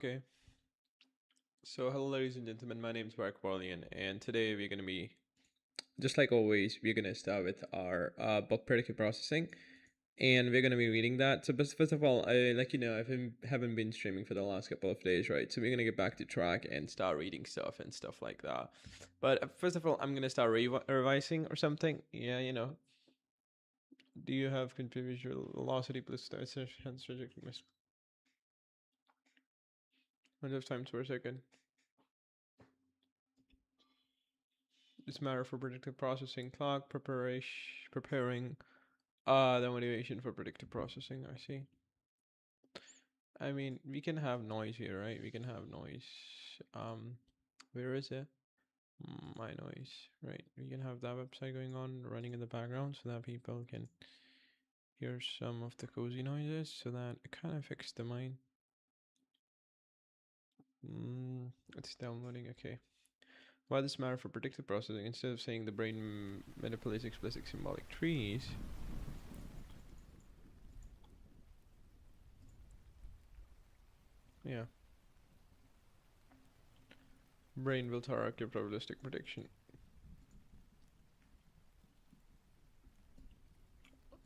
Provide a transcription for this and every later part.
Okay, so hello ladies and gentlemen, my name is Varik.Verilion, and today we're gonna be, just like always, we're gonna start with our book predictive processing, and we're gonna be reading that. So first of all, I haven't been streaming for the last couple of days, right? So we're gonna get back to track and start reading stuff and stuff like that. But first of all, I'm gonna start revising or something. Yeah, do you have continuous velocity plus hence rejecting miss? Amount of times per second. This matter for predictive processing clock preparing the motivation for predictive processing. I see. I mean, we can have noise here, right? We can have noise. Um, where is it? My noise, right? We can have that website going on, running in the background, so that people can hear some of the cozy noises, so that it kind of fixes the mind. It's downloading. Okay. Why this matter for predictive processing? Instead of saying the brain manipulates explicit symbolic trees. Yeah. Brain will hierarchical probabilistic prediction.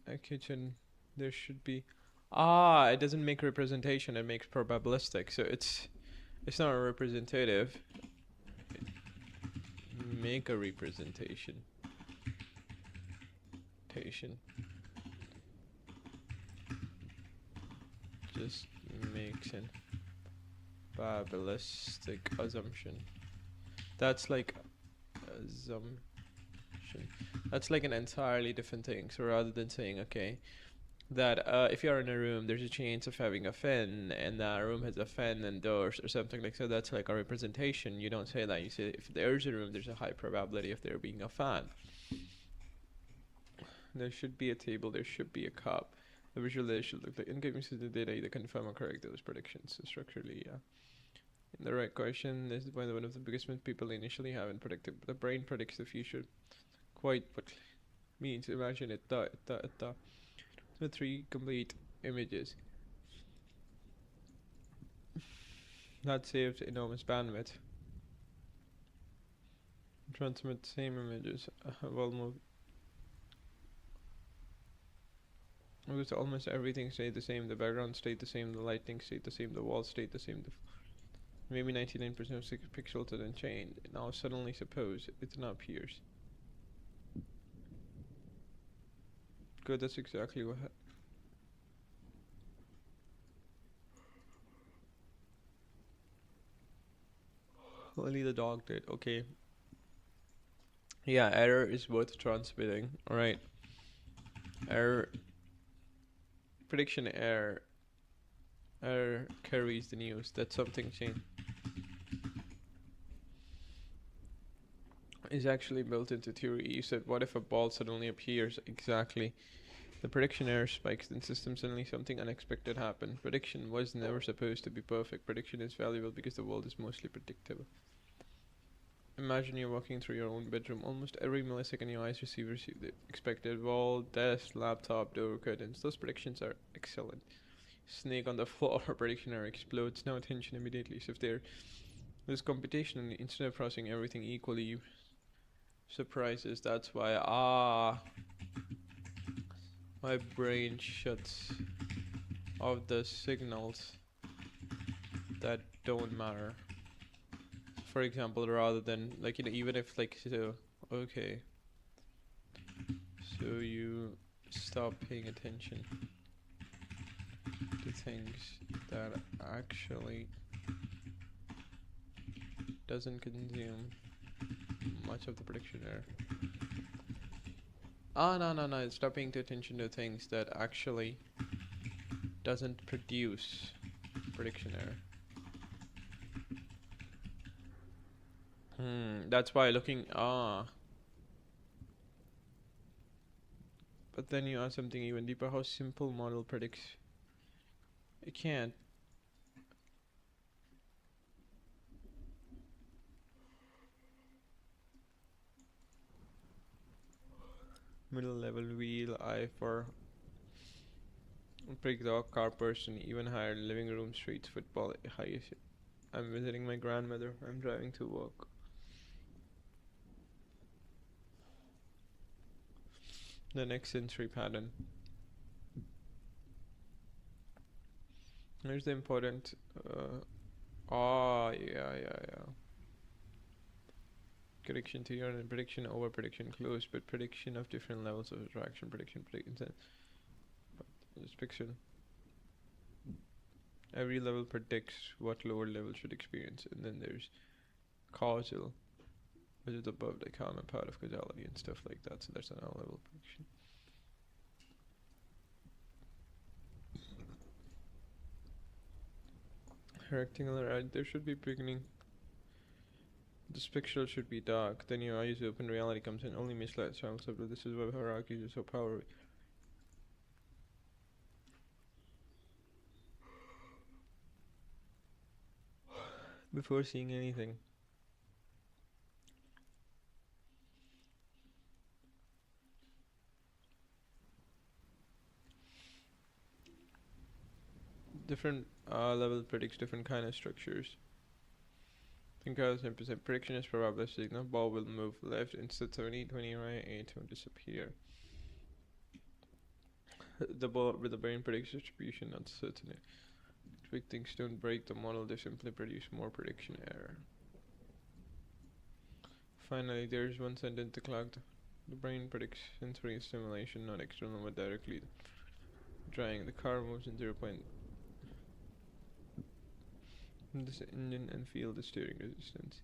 A kitchen, there should be. Ah, it doesn't make representation. It makes probabilistic. So it's not a representative. Make a representation. Just makes an probabilistic assumption. That's like assumption. That's like an entirely different thing. So rather than saying, okay, that if you're in a room, there's a chance of having a fan, and that room has a fan and doors or something like so. That's like a representation. You don't say that. You say if there's a room, there's a high probability of there being a fan. There should be a table. There should be a cup. The visual layer should look like inconclusive the data either confirm or correct those predictions. So structurally, yeah. In the right question, this is one of the biggest myths people initially have in predictive. The brain predicts the future. Quite what means. Imagine it. The three complete images. That saves enormous bandwidth. Transmit the same images. Well moved. Because almost everything stayed the same. The background stayed the same. The lighting stayed the same. The walls stayed the same. Maybe 99% of 6 pixels didn't change. Now suddenly suppose it now appears. Good, that's exactly what. Only the dog did. Okay. Yeah, error is worth transmitting. Alright. Error. Prediction error. Error carries the news. That's something changed. Is actually built into theory. You said, what if a ball suddenly appears? Exactly. The prediction error spikes, then system suddenly something unexpected happened. Prediction was never supposed to be perfect. Prediction is valuable because the world is mostly predictable. Imagine you're walking through your own bedroom. Almost every millisecond your eyes receive the expected wall, desk, laptop, door, curtains. Those predictions are excellent. Snake on the floor, prediction error explodes. No attention immediately. So if there's computation, instead of processing everything equally, surprises. That's why my brain shuts off the signals that don't matter. For example, rather than like even if like so okay, so you stop paying attention to things that actually doesn't consume much of the prediction error. No, stop paying attention to things that actually doesn't produce prediction error. That's why looking but then you ask something even deeper. How simple model predicts? It can't. Middle level wheel eye for Big dog, car person, even higher, living room, streets, football, highest. I'm visiting my grandmother. I'm driving to work. The next sensory pattern. Here's the important. Yeah. Prediction to urine and prediction over prediction close, but prediction of different levels of attraction. Prediction. This picture. Every level predicts what lower level should experience, and then there's causal, which is above the common part of causality and stuff like that. So there's an all level prediction. Rectangular, there should be beginning. This pixel should be dark. Then your eyes open, reality comes in. Only misled sounds. But this is why hierarchies are so powerful. Before seeing anything. Different level predicts different kind of structures. Think how 10% prediction is probabilistic. No ball will move left instead 70, 20 right, 8 will disappear. The ball with the brain predicts distribution, not certainty. Big things don't break the model, they simply produce more prediction error. Finally, there is one sentence to clock. The brain predicts sensory stimulation, not external, but directly. Drying, the car moves in 0. This engine and feel the steering resistance.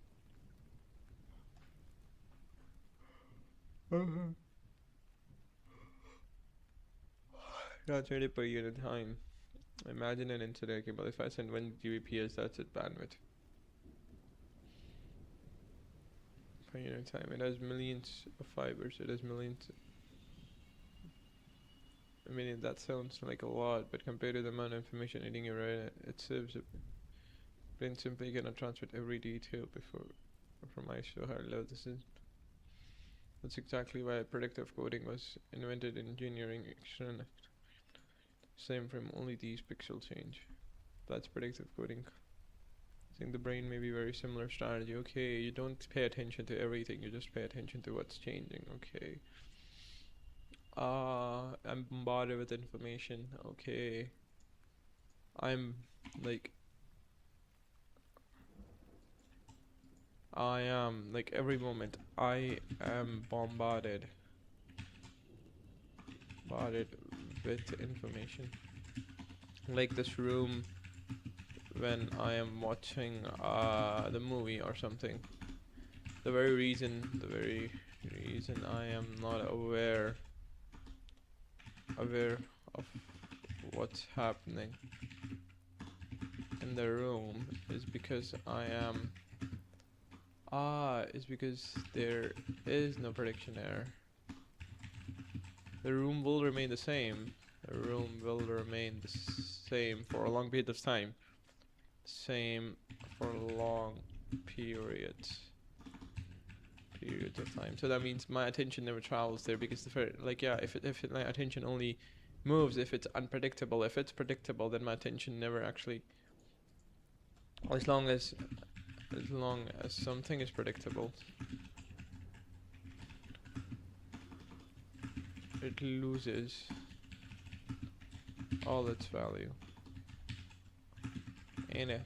Not 30 per unit time. Imagine an internet cable. If I send 1 Gbps, that's its bandwidth. Per unit time. It has millions of fibers. It has millions. I mean, that sounds like a lot, but compared to the amount of information hitting your brain, it serves a brain simply cannot transmit every detail from my show how low this is. That's exactly why predictive coding was invented in engineering. Same from only these pixels change. That's predictive coding. I think the brain may be very similar strategy. Okay, you don't pay attention to everything, you just pay attention to what's changing. Okay. I'm bombarded with information. Okay. I'm like I am like every moment I am bombarded with information. Like this room when I am watching the movie or something. The very reason I am not aware of what's happening in the room is because I am is because there is no prediction error. The room will remain the same. The room will remain the same for a long period of time. Same for long periods of time. So that means my attention never travels there because if my attention only moves if it's unpredictable. If it's predictable, then my attention never actually. As long as something is predictable, it loses all its value. Ain't it?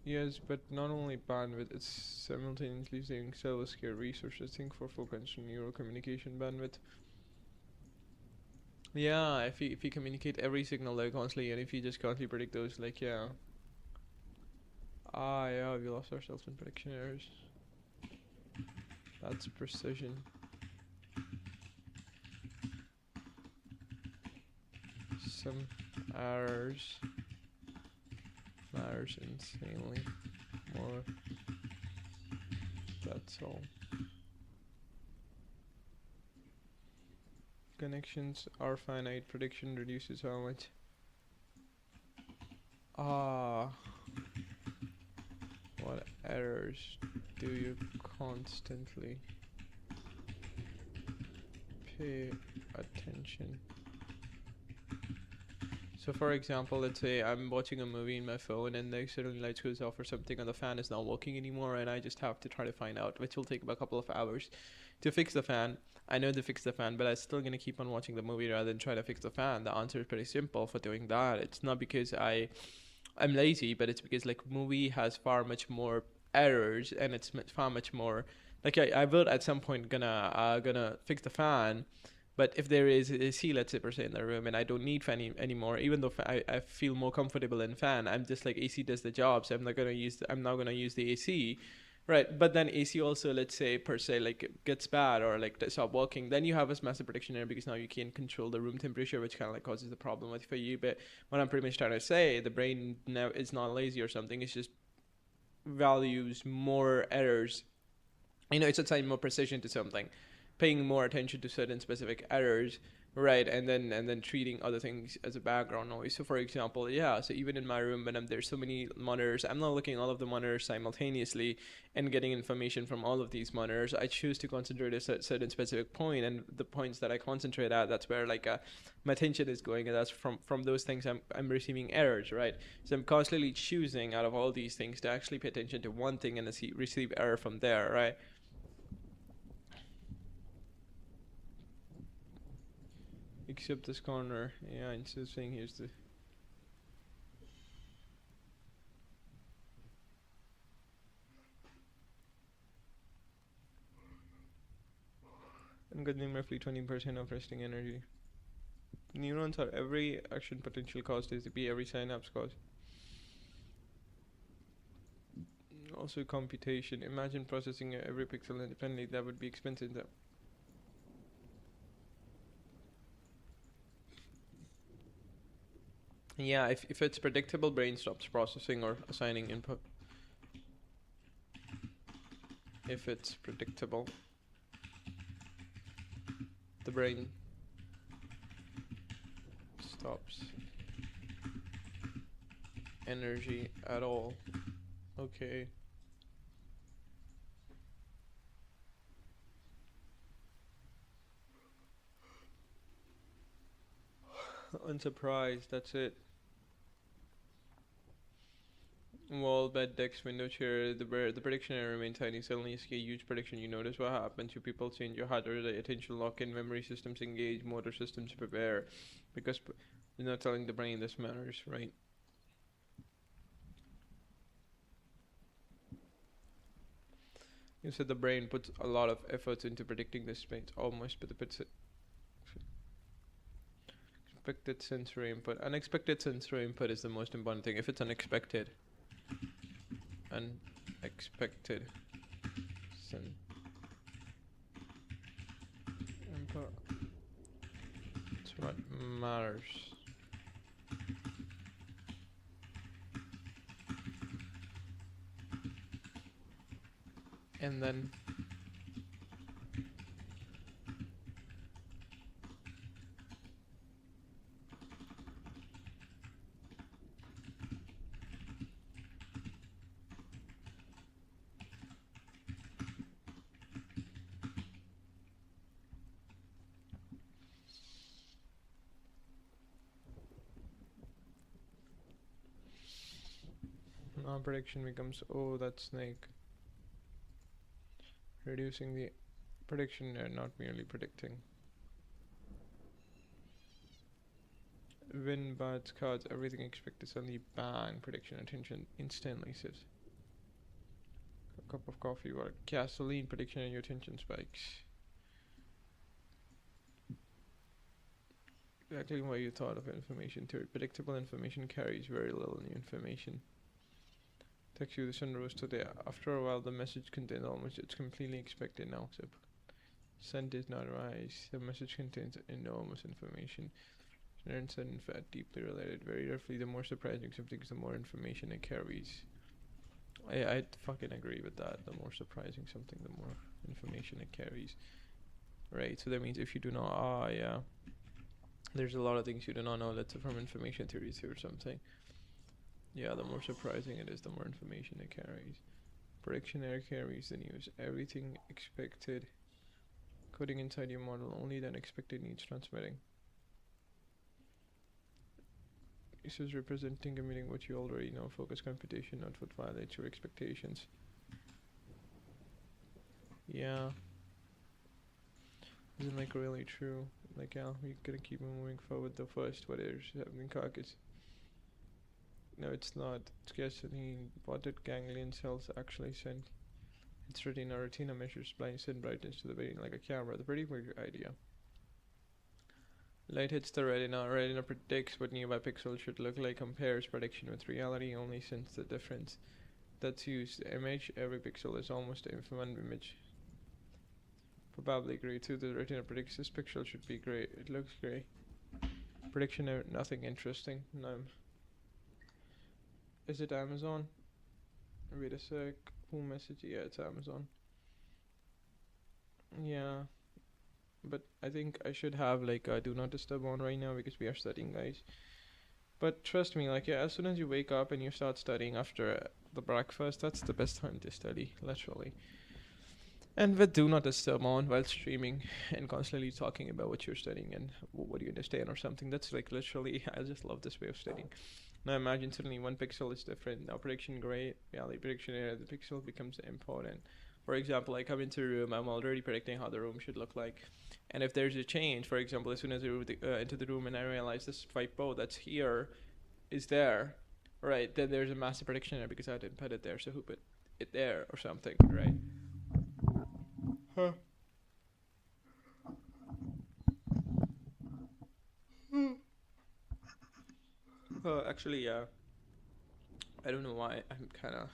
Yes, but not only bandwidth, it's simultaneously saving server scale resources. Think for focus on neural communication bandwidth. Yeah, if you communicate every signal like constantly, and if you just constantly predict those, like yeah. Yeah, we lost ourselves in prediction errors. That's precision. Some errors matters insanely more. That's all. Connections are finite. Prediction reduces how much. What errors do you constantly pay attention. So for example, let's say I'm watching a movie in my phone and the suddenly lights goes off or something and the fan is not working anymore, and I just have to try to find out, which will take about a couple of hours to fix the fan. I know to fix the fan, but I'm still gonna keep on watching the movie rather than try to fix the fan. The answer is pretty simple for doing that. It's not because I'm lazy, but it's because like movie has far much more errors and it's far much more like I will at some point gonna fix the fan, but if there is a AC, let's say per se in the room, and I don't need fan anymore, even though I feel more comfortable in fan, I'm just like AC does the job, so I'm not gonna use the AC, right? But then AC also, let's say per se, like gets bad or like stop working, then you have a massive prediction error because now you can't control the room temperature, which kind of like causes the problem with for you. But what I'm pretty much trying to say, the brain now is not lazy or something. It's just values more errors. You know, it's assigning more precision to something, paying more attention to certain specific errors, right? And then treating other things as a background noise. So for example, yeah, so even in my room when there's so many monitors, I'm not looking at all of the monitors simultaneously and getting information from all of these monitors. I choose to concentrate at a certain specific point, and the points that I concentrate at, that's where like my attention is going, and that's from those things I'm receiving errors, right? So I'm constantly choosing out of all these things to actually pay attention to one thing and receive error from there, right? Except this corner, yeah, instead of saying here's the... I'm getting roughly 20% of resting energy. Neurons are every action potential cost is to be every synapse cost. Also computation. Imagine processing every pixel independently. That would be expensive though. Yeah, if it's predictable, brain stops processing or assigning input. If it's predictable, the brain stops energy at all. Okay. Unsurprised, that's it. Wall, bed, desk, window, chair, the prediction error remains tiny. Suddenly you see a huge prediction. You notice what happens. Your people change, your heart rate, attention lock in, memory systems engage, motor systems prepare. Because you're not telling the brain this matters, right? You said the brain puts a lot of efforts into predicting this space, almost, but the expected sensory input. Unexpected sensory input is the most important thing. If it's unexpected, unexpected input, it's what matters. And then now prediction becomes, oh, that snake. Reducing the prediction and not merely predicting. Win, bats, cards, everything expected suddenly bang, prediction, attention instantly says. A cup of coffee, or gasoline, prediction, and your attention spikes. Exactly what you thought of information theory. Predictable information carries very little new information. Text you the sun rose today. After a while, the message contains almost it's completely expected now. So, sun did not rise. The message contains enormous information. And sun and fat deeply related. Very roughly, the more surprising something is, the more information it carries. I fucking agree with that. The more surprising something, the more information it carries. Right. So that means if you do not, yeah, there's a lot of things you do not know. Let's say from information theories or something. Yeah, the more surprising it is, the more information it carries. Prediction error carries the news. Everything expected coding inside your model, only then expected needs transmitting. This is representing and meaning what you already know. Focus computation, not what violates your expectations. Yeah. Isn't like really true. Like, yeah, we're gonna keep moving forward. The first, what is happening, carcass? No, it's not. It's gasoline. What did ganglion cells actually send? It's retina. Retina measures blindness and brightness to the brain like a camera. The pretty weird idea. Light hits the retina. Retina predicts what nearby pixels should look like. Compares prediction with reality. Only sense the difference. That's used. The image. Every pixel is almost one image. Probably gray too. The retina predicts this pixel should be gray. It looks gray. Prediction. Nothing interesting. No. Is it Amazon? Wait a sec. Who message? Yeah, it's Amazon. Yeah. But I think I should have like a do not disturb on right now because we are studying, guys. But trust me, like, yeah, as soon as you wake up and you start studying after the breakfast, that's the best time to study, literally. And with do not disturb on while streaming and constantly talking about what you're studying and what you understand or something, that's like literally, I just love this way of studying. Now imagine suddenly one pixel is different. Now prediction gray, reality prediction area, the pixel becomes important. For example, I come into a room, I'm already predicting how the room should look like. And if there's a change, for example, as soon as I enter the room and I realize this typo that's here is there, right, then there's a massive prediction error because I didn't put it there, so who put it there or something, right? Huh. Actually, yeah. I don't know why I'm kind of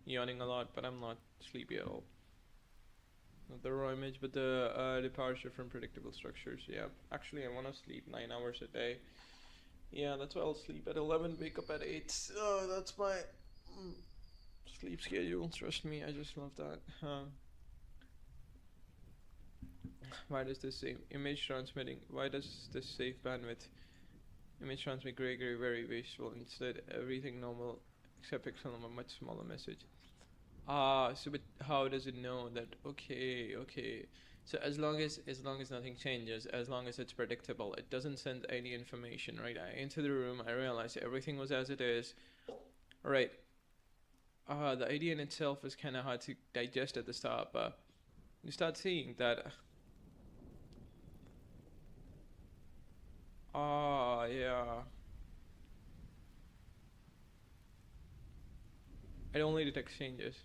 yawning a lot, but I'm not sleepy at all. Not the raw image, but the departure from predictable structures. Yeah, actually, I want to sleep 9 hours a day. Yeah, that's why I'll sleep at 11, wake up at 8. That's my sleep schedule. Trust me, I just love that. Why does this say image transmitting? Why does this save bandwidth? Image transmit gray, very wasteful. Instead, everything normal except pixel of a much smaller message. So but how does it know that? Okay. So as long as nothing changes, as long as it's predictable, it doesn't send any information, right? I enter the room, I realize everything was as it is. Right. The idea in itself is kind of hard to digest at the start, but you start seeing that. Yeah. It only detects changes.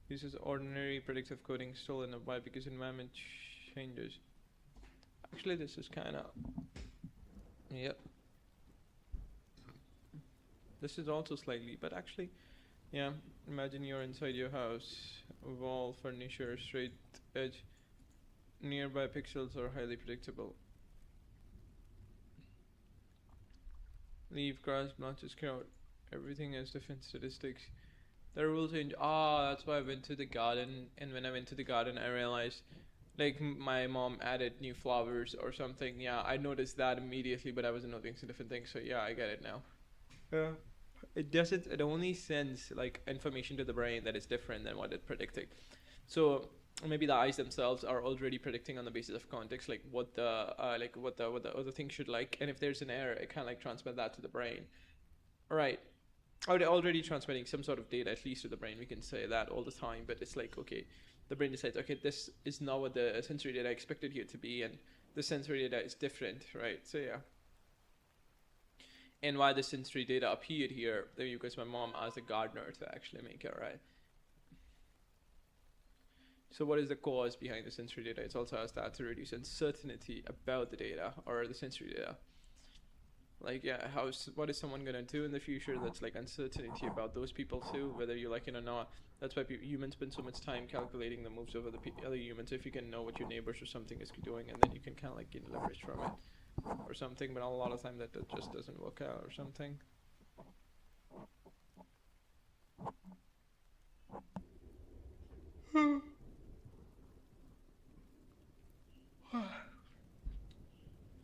This is ordinary predictive coding still in a while because environment changes. Actually, this is kind of. Yep. This is also slightly, but actually, yeah. Imagine you're inside your house, wall, furniture, straight edge. Nearby pixels are highly predictable. Leaf, grass, branches, crowd. Everything has different statistics. The rules change. That's why I went to the garden, and when I went to the garden, I realized, like, my mom added new flowers or something. Yeah, I noticed that immediately, but I wasn't noticing different things. So yeah, I get it now. Yeah. It doesn't. It only sends like information to the brain that is different than what it predicted. So maybe the eyes themselves are already predicting on the basis of context, like what the what the other thing should like, and if there's an error, it kind of like transmit that to the brain. Right. Or they're already transmitting some sort of data, at least to the brain. We can say that all the time, but it's like, okay, the brain decides, okay, this is not what the sensory data expected here to be, and the sensory data is different, right? So yeah. And why the sensory data appeared here, because my mom asked a gardener to actually make it, right? So what is the cause behind the sensory data? It's also asked that to reduce uncertainty about the data or the sensory data. Like, yeah, what is someone gonna do in the future that's like uncertainty about those people too, whether you like it or not. That's why humans spend so much time calculating the moves of other humans. If you can know what your neighbors or something is doing, and then you can kind of like gain leverage from it or something. But a lot of time that just doesn't work out or something.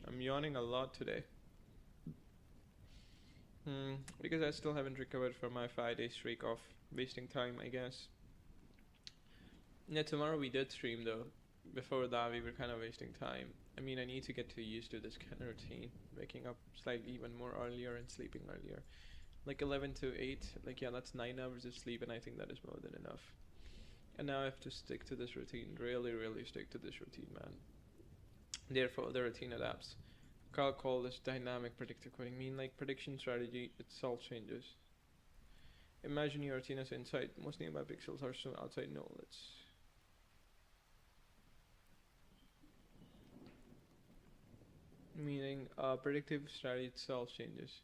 I'm yawning a lot today. Because I still haven't recovered from my 5 day streak of wasting time, I guess. Yeah, tomorrow we did stream though. Before that, we were kind of wasting time. I mean, I need to get too used to this kind of routine, waking up slightly even more earlier and sleeping earlier. Like 11 to 8, like, yeah, that's 9 hours of sleep, and I think that is more than enough. And now I have to stick to this routine, really, really stick to this routine, man. Therefore, the routine adapts. I'll call this dynamic predictive coding, mean like prediction strategy itself changes. Imagine your routine as inside, most nearby pixels are soon outside. No, let's. Meaning, predictive strategy itself changes.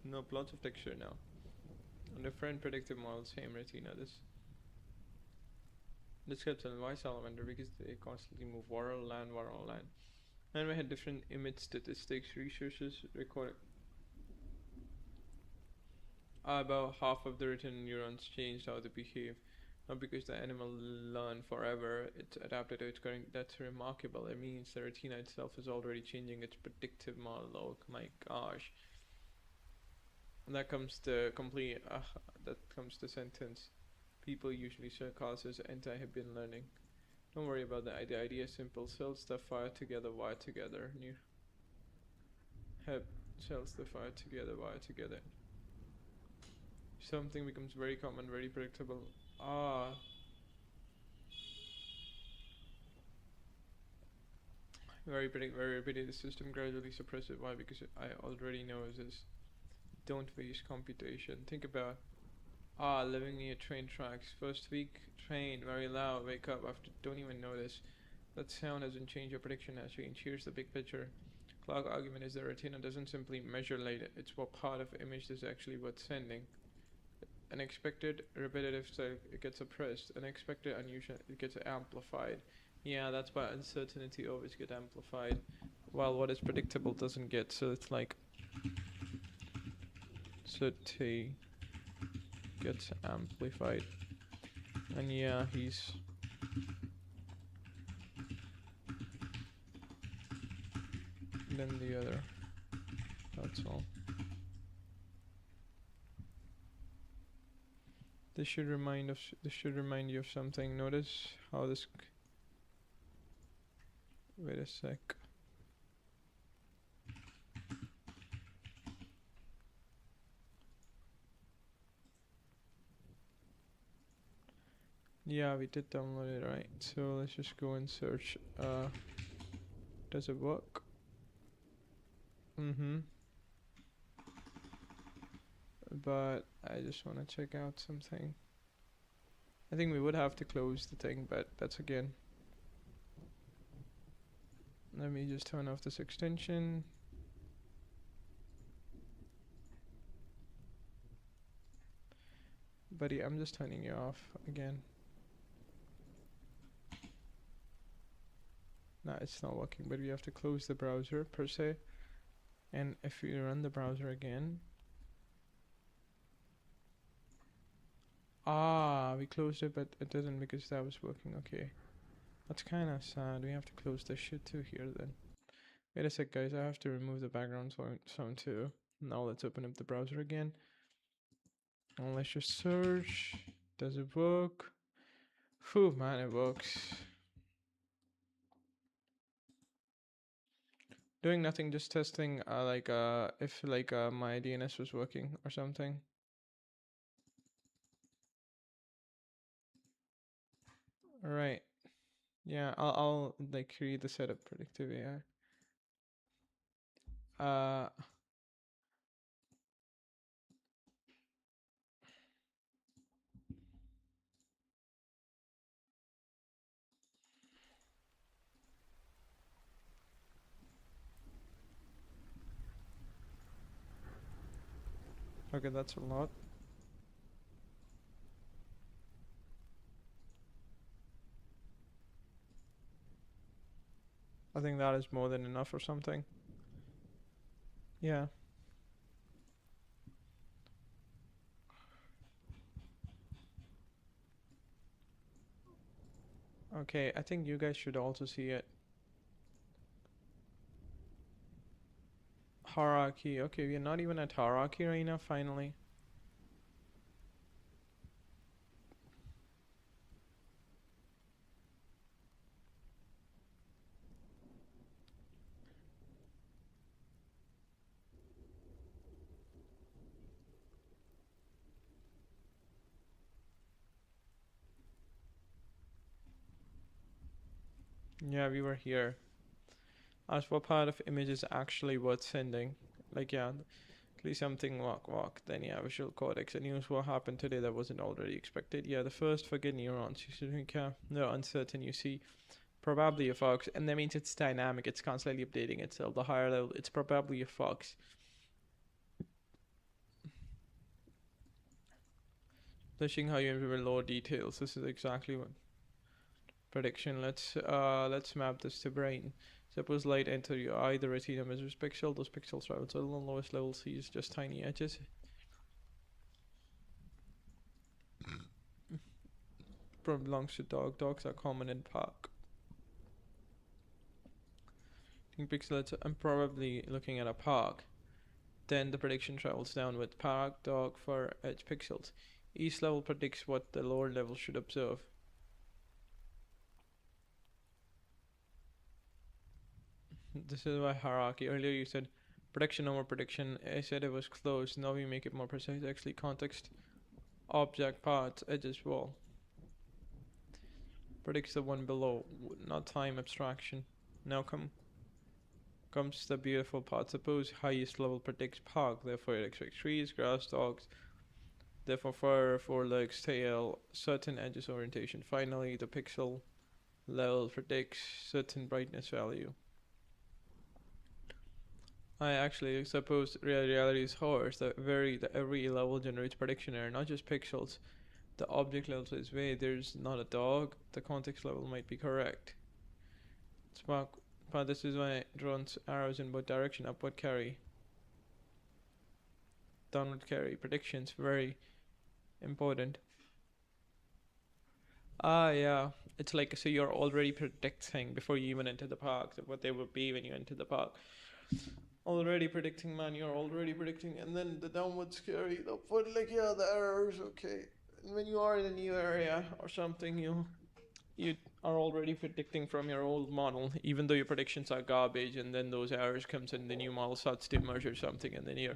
No, lots of texture now. Different predictive models, same retina. This describes why salamander, because they constantly move water, land, water, land. And we had different image statistics, researchers recorded about half of the retinal neurons changed how they behave. Not because the animal learned forever, it's adapted to its current. That's remarkable. It means the retina itself is already changing its predictive model. Oh my gosh. And that comes to complete. That comes to sentence. People usually causes anti-habit learning. Don't worry about that. The idea is simple. Cells that fire together wire together. New heb cells that fire together wire together. Something becomes very common, very predictable. Very repetitive. The system gradually suppresses. Why? Because I already know this. Don't waste computation. Think about living near train tracks. First week, train, very loud, wake up after, don't even notice. That sound hasn't changed, your prediction has changed. Here's the big picture. Clock argument is the retina doesn't simply measure light, it's what part of image is actually what's sending. Unexpected, repetitive, so it gets suppressed. Unexpected, unusual, it gets amplified. Yeah, that's why uncertainty always gets amplified, while what is predictable doesn't get. So it's like certainty gets amplified. And yeah, he's then the other. That's all. This should remind you of something. Notice how this. Wait a sec. Yeah, we did download it, right? So let's just go and search. Does it work? But I just want to check out something. I think we would have to close the thing, but that's again. Let me just turn off this extension. Buddy, I'm just turning you off again. No, it's not working, but we have to close the browser per se. And if you run the browser again. We closed it, but it didn't because that was working. Okay. That's kind of sad. We have to close this shit too here then. Wait a sec, guys. I have to remove the background sound too. Now let's open up the browser again. And let's just search. Does it work? Phew, man, it works. Doing nothing, just testing if my DNS was working or something. Alright. Yeah, I'll like create the setup predictive AI. Okay, that's a lot. I think that is more than enough or something. Yeah. Okay, I think you guys should also see it. Hierarchy. Okay, we're not even at hierarchy right now, finally. Yeah, we were here. As what part of image is actually worth sending? Like, yeah, at least something walk. Then, yeah, visual cortex. And news what happened today that wasn't already expected. Yeah, the first forget neurons. You should think, yeah, they're uncertain. You see, probably a fox. And that means it's dynamic. It's constantly updating itself. The higher level, it's probably a fox. Pushing how you implement lower details. This is exactly what prediction. Let's map this to brain. Suppose light enter your eye, the retina measures pixel. Those pixels travel to the lowest level sees just tiny edges. Belongs to dog. Dogs are common in park. In pixels, I'm probably looking at a park. Then the prediction travels down with park, dog, fur, edge, pixels. Each level predicts what the lower level should observe. This is why hierarchy. Earlier you said prediction over prediction. I said it was close. Now we make it more precise. Actually, context, object, parts, edges, wall. Predicts the one below, not time abstraction. Now comes the beautiful part. Suppose highest level predicts park, therefore it expects trees, grass, dogs, therefore fur, four legs, tail, certain edges orientation. Finally, the pixel level predicts certain brightness value. I actually suppose reality is horse. The every level generates prediction error, not just pixels. The object level says, wait, there's not a dog. The context level might be correct. Spark, but this is why it runs arrows in both direction, upward carry, downward carry. Predictions very important. Yeah. It's like so you're already predicting before you even enter the park what they will be when you enter the park. Already predicting, man. You're already predicting, and then the downward scary, the upward, like yeah, the errors. Okay, and when you are in a new area or something, you are already predicting from your old model, even though your predictions are garbage, and then those errors comes in the new model starts to emerge or something, and then your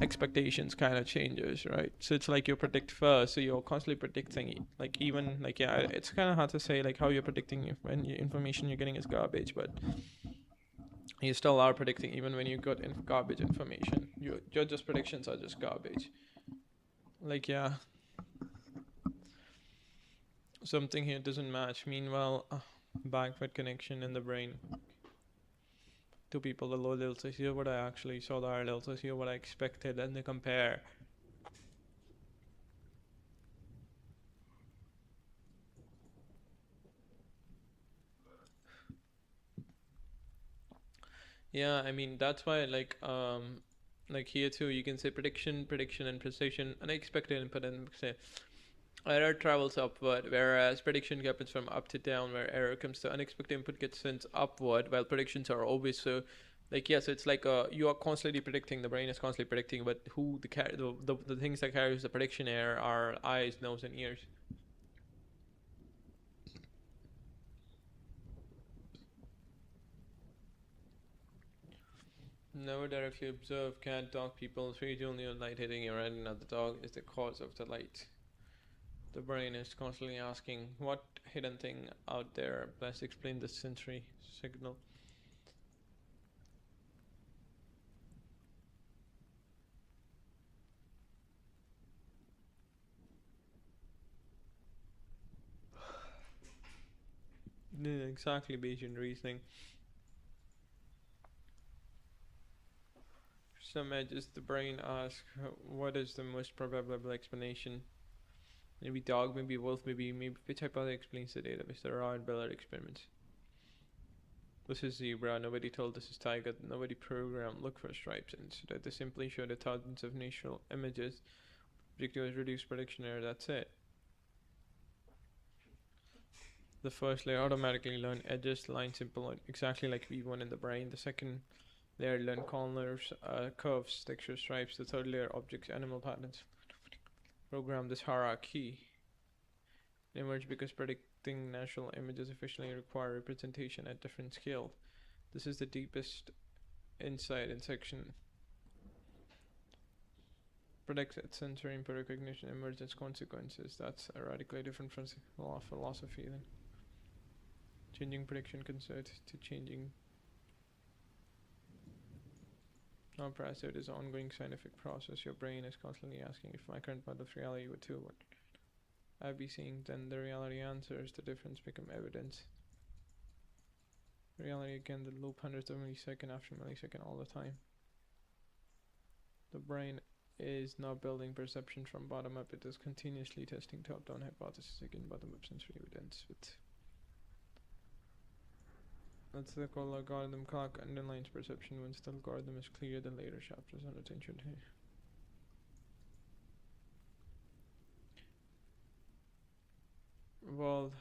expectations kind of changes, right? So it's like you predict first, so you're constantly predicting, like even like yeah, it's kind of hard to say like how you're predicting when your information you're getting is garbage, but you still are predicting even when you got garbage information. Your just predictions are just garbage. Like yeah, something here doesn't match. Meanwhile, backward connection in the brain. Two people, the low levels, I see what I actually saw, the higher levels, I see what I expected, and they compare. Yeah, I mean that's why like here too you can say prediction and precision, unexpected input and say error travels upward, whereas prediction happens from up to down, where error comes to unexpected input gets sent upward, while predictions are always so like yes, it's like you are constantly predicting, the brain is constantly predicting, but who the things that carries the prediction error are eyes, nose, and ears. Never directly observe cat, dog, people. Three only on light hitting your retina. The dog is the cause of the light. The brain is constantly asking, what hidden thing out there best explain the sensory signal? Exactly, Bayesian reasoning. Some edges, the brain asks, what is the most probable explanation? Maybe dog, maybe wolf, maybe which hypothesis explains the data? Mr. Raw and Bellard experiments. This is zebra. Nobody told this is tiger. Nobody programmed look for stripes. Instead, they simply showed the thousands of natural images. Objective was reduced prediction error. That's it. The first layer automatically learn edges, line, simple, exactly like V1 in the brain. The second layer learn corners, curves, texture, stripes. The third layer objects, animal patterns. Program this hierarchy. Emerge because predicting natural images efficiently require representation at different scale. This is the deepest insight in section. Predicts at sensory input recognition, emergence consequences. That's radically different from philosophy then. Changing prediction consent to changing. Non-passive is an ongoing scientific process. Your brain is constantly asking if my current part of reality were true, what I'd be seeing, then the reality answers, the difference become evidence. Reality again, the loop hundreds of millisecond after millisecond all the time. The brain is not building perception from bottom up, it is continuously testing top-down hypothesis again, bottom-up sensory evidence with. That's the call algorithm clock underlines perception. Once the algorithm is clear, the later chapters on attention here. Evolved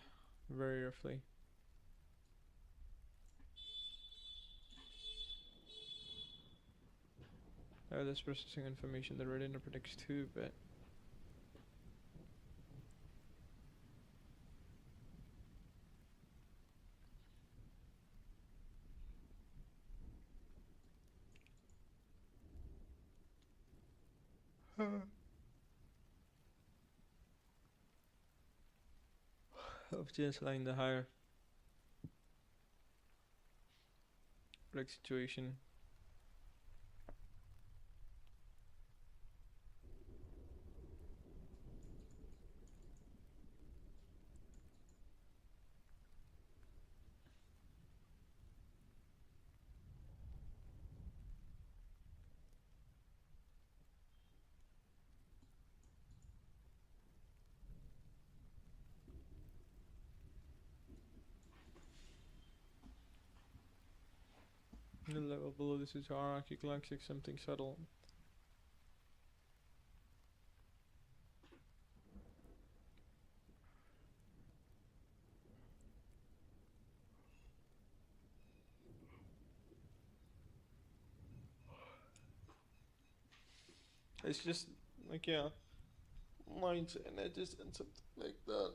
very roughly. This processing information, the retina predicts 2-bit. Of just line the higher predict situation. The level below this is hierarchy, galactic, something subtle. It's just like, yeah, lines and edges and something like that.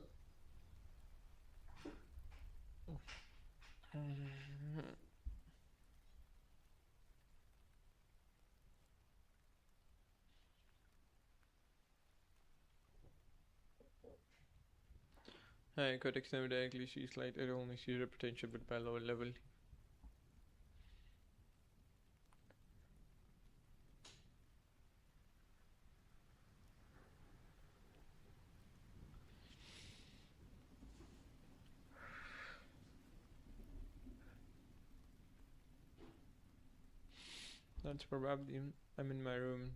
Codex never directly sees light, it only sees potential but by lower level. That's probably, I'm in my room.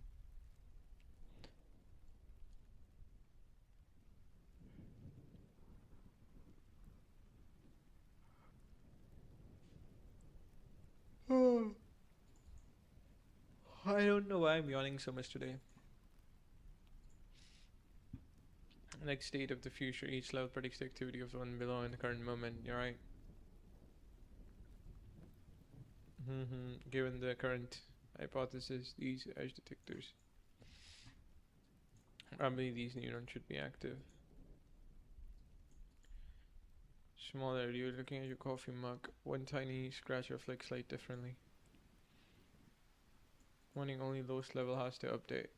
I don't know why I'm yawning so much today. Next state of the future, each level predicts the activity of the one below in the current moment. You're right. Given the current hypothesis, these edge detectors, probably these neurons should be active. Smaller, you're looking at your coffee mug. One tiny scratch reflects light differently. Warning, only lowest level has to update.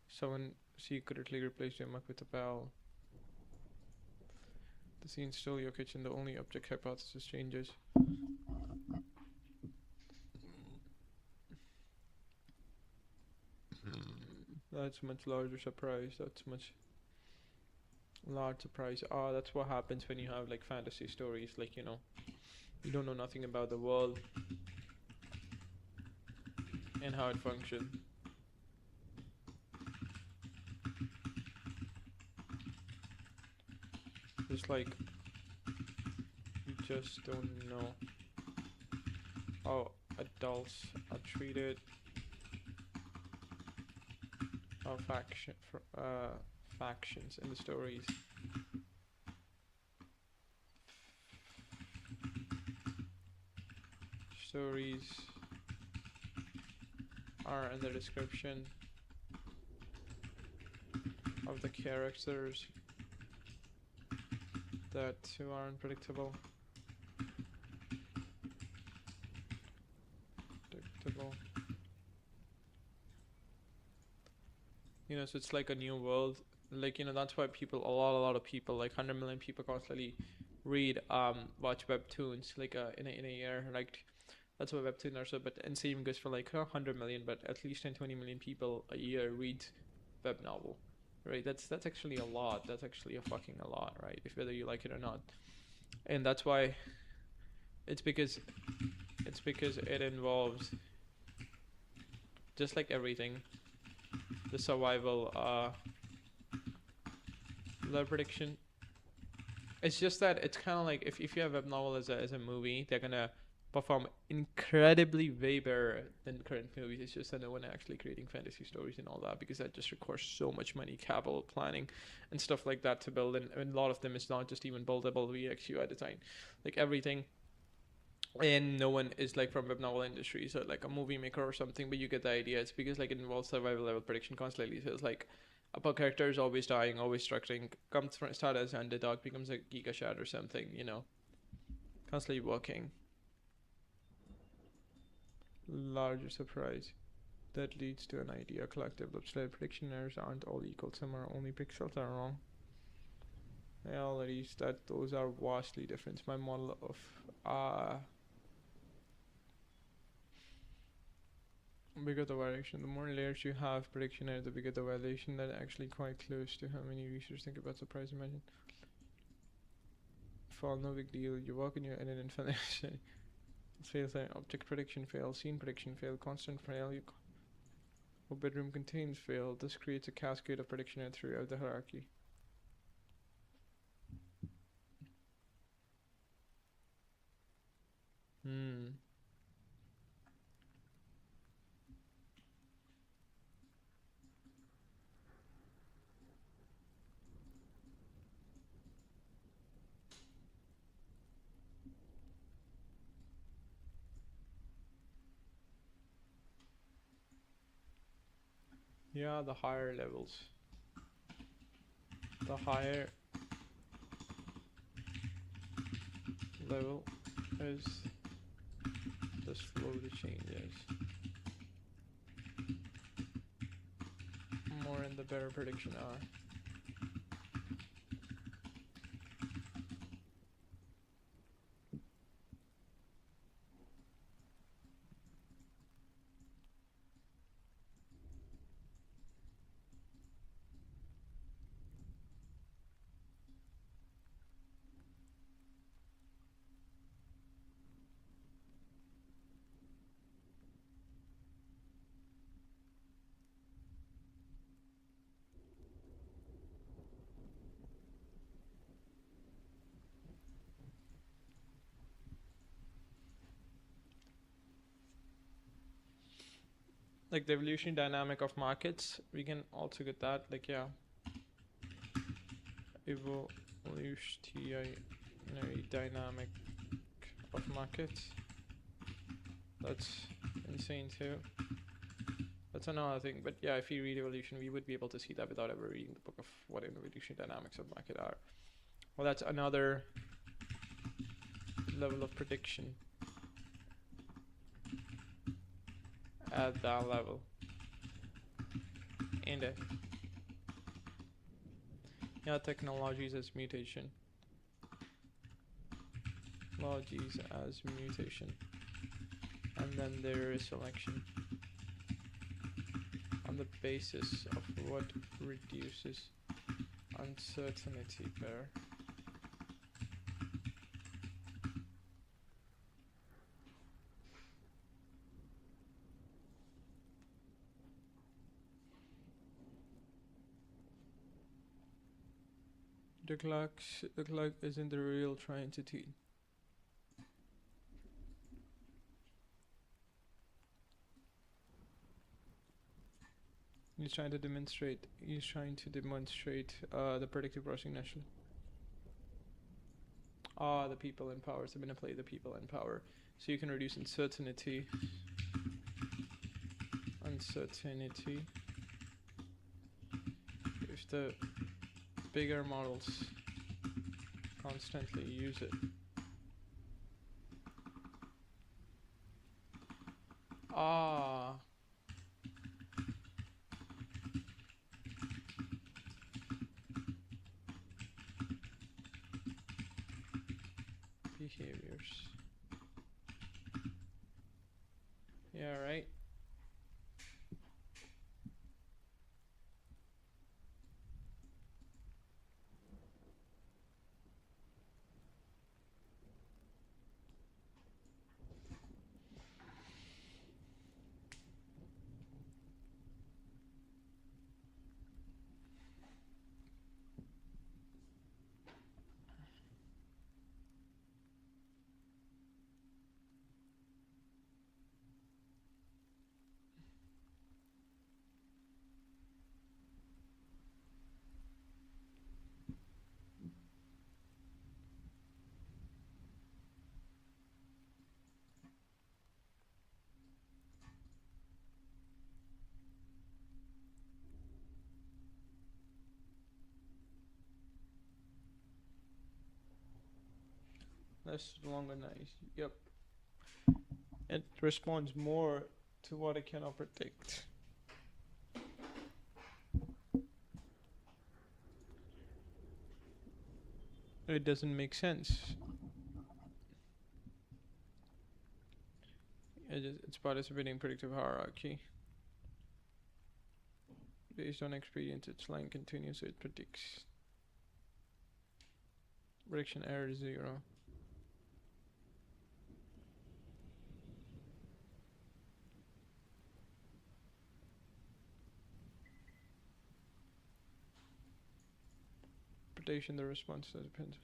Someone secretly replaced your mug with a bowel. The scene stole your kitchen, the only object hypothesis changes. That's much larger surprise. That's much large surprise. Ah, that's what happens when you have like fantasy stories, like, you know, you don't know nothing about the world and how it functions. It's like you just don't know how adults are treated, how factions in the stories. stories are in the description of the characters that are unpredictable. You know, so it's like a new world. Like, you know, that's why people, a lot of people, like 100 million people constantly read, watch webtoons, like in a year. Like, that's why webtoons are so, but, and same goes for like 100 million, but at least 10, 20 million people a year read web novel, right? That's actually a lot. That's actually a fucking a lot, right? If whether you like it or not. And that's why it's because it involves, just like everything, the survival, the prediction. It's just that it's kind of like if you have web novel as a movie, they're gonna perform incredibly way better than current movies. It's just that no one actually creating fantasy stories and all that, because that just requires so much money, capital, planning, and stuff like that to build. And a lot of them is not just even buildable VX UI design, like everything. And no one is like from web novel industry, so like a movie maker or something, but you get the idea. It's because like it involves survival level prediction constantly, so it's like a character is always dying, always structuring, comes from start as underdog, becomes a giga shad or something, you know, constantly working. Larger surprise that leads to an idea collective. Looks prediction errors aren't all equal, some are only pixels are wrong. Well, at least that those are vastly different. My model of bigger the variation, the more layers you have prediction error, the bigger the variation. That actually quite close to how many researchers think about surprise. Imagine fall, no big deal. You walk in your in an infinite fails, object prediction fail, scene prediction fail, constant fail, what bedroom contains fail. This creates a cascade of prediction error throughout the hierarchy. Yeah, the higher levels. The higher level is the slow the changes. More and the better prediction are. Like the evolution dynamic of markets, we can also get that. Like, yeah, evolutionary dynamic of markets. That's insane too. That's another thing. But yeah, if you read evolution, we would be able to see that without ever reading the book of what evolution dynamics of market are. Well, that's another level of prediction at that level. And yeah, technologies as mutation. Technologies as mutation. And then there is selection. On the basis of what reduces uncertainty better. The clock isn't the real tri-entity. He's trying to demonstrate the predictive processing naturally. empower the people in power, so manipulate the people in power. So you can reduce uncertainty. If the bigger models constantly use it. Behaviors. Yeah, right. That's longer nice. Yep. It responds more to what it cannot predict. It doesn't make sense. It's participating in predictive hierarchy. Based on experience, its line continues, so it predicts. Prediction error 0. Prediction, the response depends.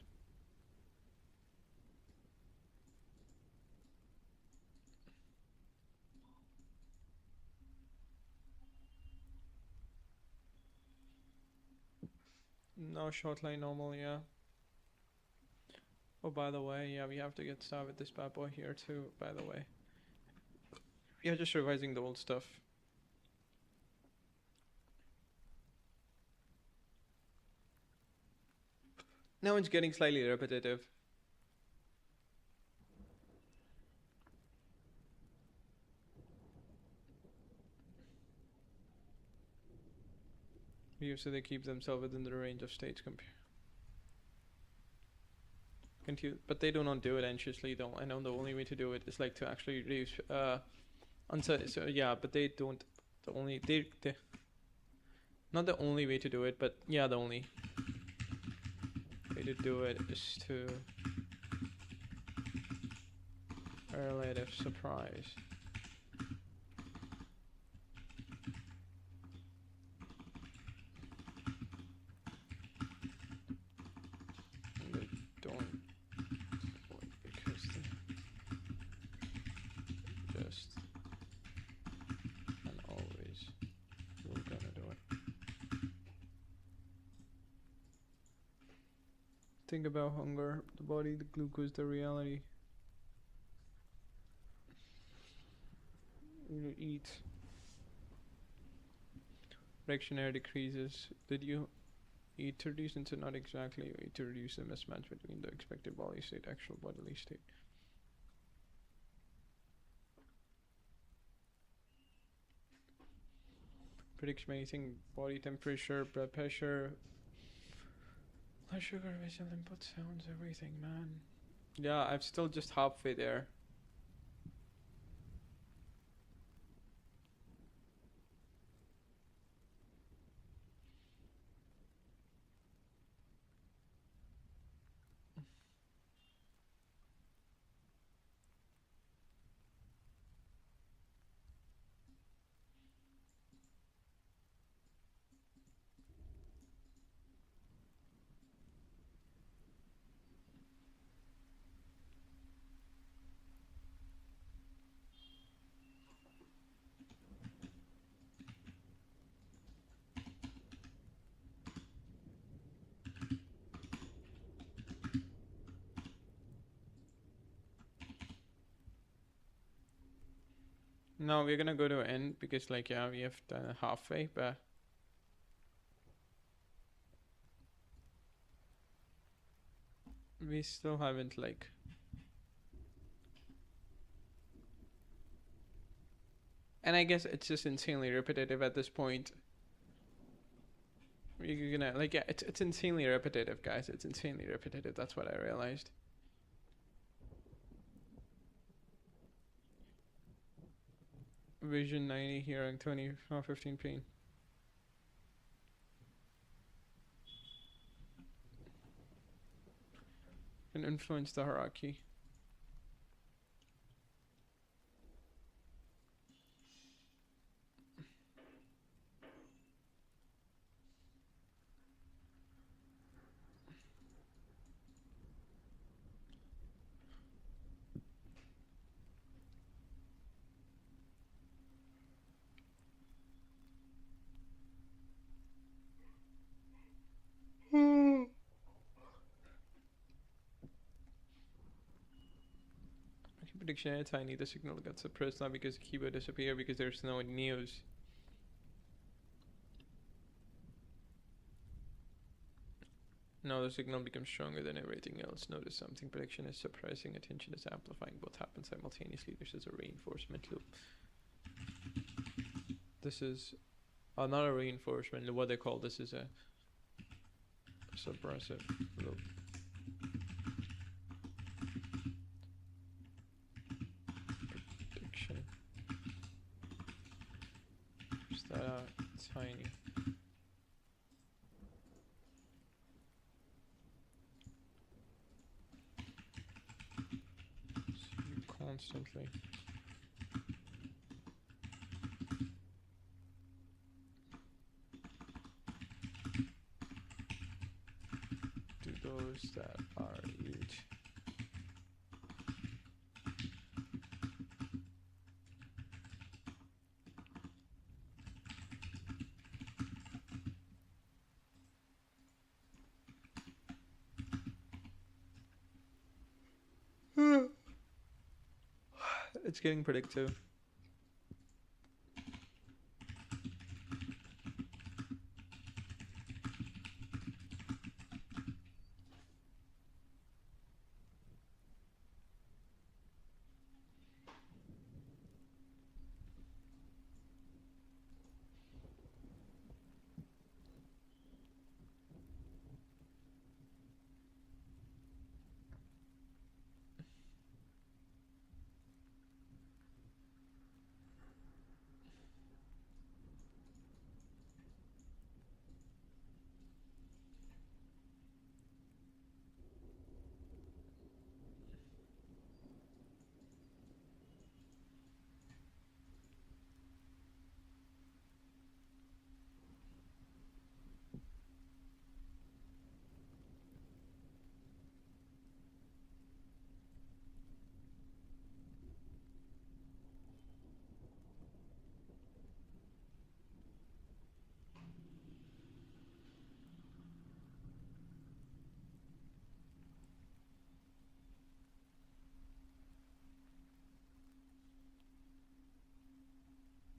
No short line normal, yeah. Oh, by the way, yeah, we have to get started with this bad boy here too, by the way. We are just revising the old stuff. Now it's getting slightly repetitive. So they keep themselves within the range of states but they do not do it anxiously though. I know the only way to do it is like to actually reduce uncertainty. So yeah, but they don't. The only they not the only way to do it, but yeah, the only way to do it is to relative surprise. Think about hunger, the body, the glucose, the reality. You eat. Direction error decreases. Did you eat to reduce? And so not exactly. You eat to reduce the mismatch between the expected body state, actual bodily state. Predicts many things: body temperature, blood pressure, blood sugar, visual input, sounds, everything, man. Yeah, I'm still just halfway there. No, we're gonna go to end because like yeah, we have done halfway, but we still haven't like. And I guess it's just insanely repetitive at this point. You're gonna like yeah, it's insanely repetitive, guys. It's insanely repetitive. That's what I realized. Vision 90, hearing 20, 15p. Can influence the hierarchy. Prediction is tiny. The signal got suppressed not because the keyboard disappeared, because there's no news. Now the signal becomes stronger than everything else. Notice something. Prediction is suppressing. Attention is amplifying. Both happen simultaneously. This is a reinforcement loop. This is not a reinforcement. What they call this is a suppressive loop. Prediction. Is that tiny? So you constantly. Do those that are huge. It's getting predictive.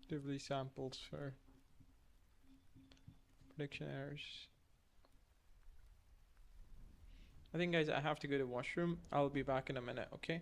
Actively samples for prediction errors. I think guys I have to go to washroom. I'll be back in a minute, okay?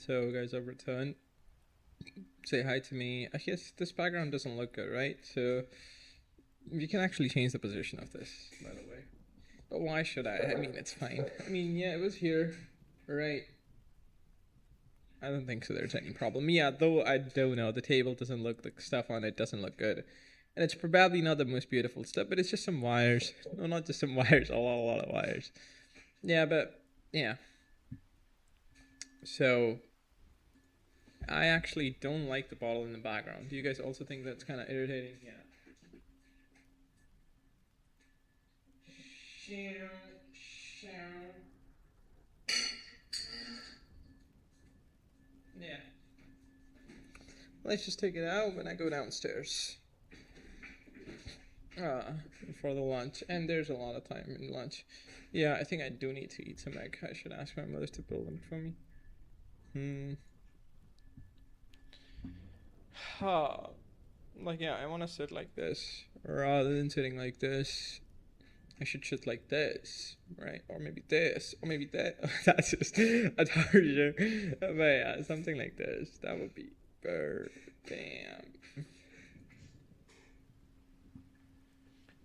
So guys, I've returned. Say hi to me. I guess this background doesn't look good, right? So you can actually change the position of this, by the way. But why should I? I mean, it's fine. I mean, yeah, it was here, right? I don't think so there's any problem. Yeah, though I don't know. The table doesn't look, the stuff on it doesn't look good. And it's probably not the most beautiful stuff, but it's just some wires. No, not just some wires, a lot of wires. Yeah, but, yeah. So, I actually don't like the bottle in the background. Do you guys also think that's kind of irritating? Yeah. Yeah. Let's just take it out when I go downstairs. For the lunch. And there's a lot of time in lunch. Yeah, I think I do need to eat some egg. I should ask my mother to build them for me. Like, yeah, I want to sit like this. Rather than sitting like this, I should sit like this, right? Or maybe this, or maybe that. That's just a torture. But yeah, something like this. That would be damn.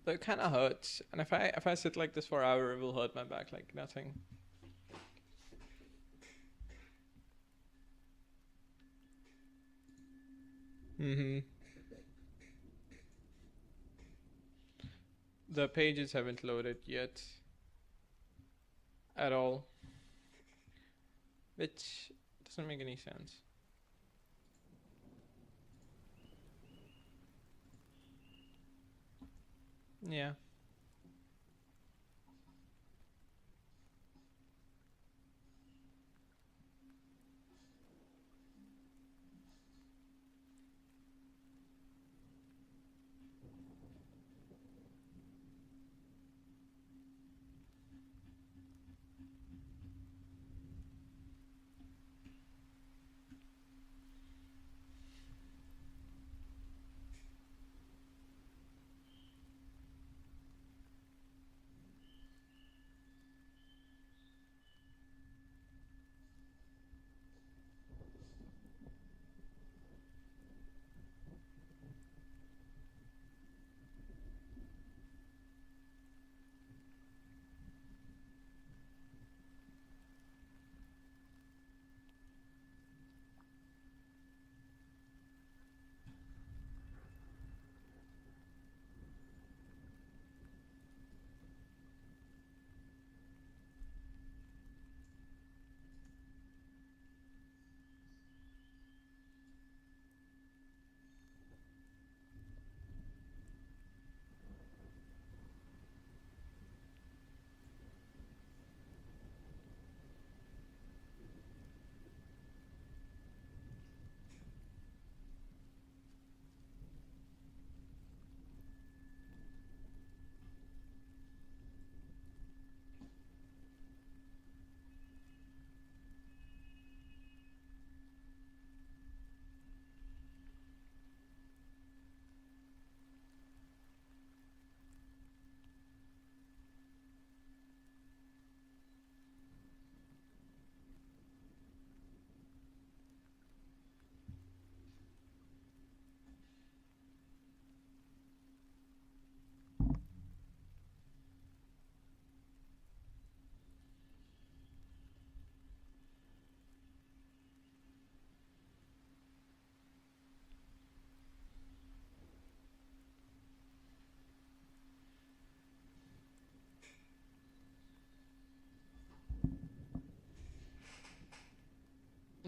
But it kind of hurts, and if I sit like this for an hour, it will hurt my back like nothing. The pages haven't loaded yet at all, which doesn't make any sense. Yeah.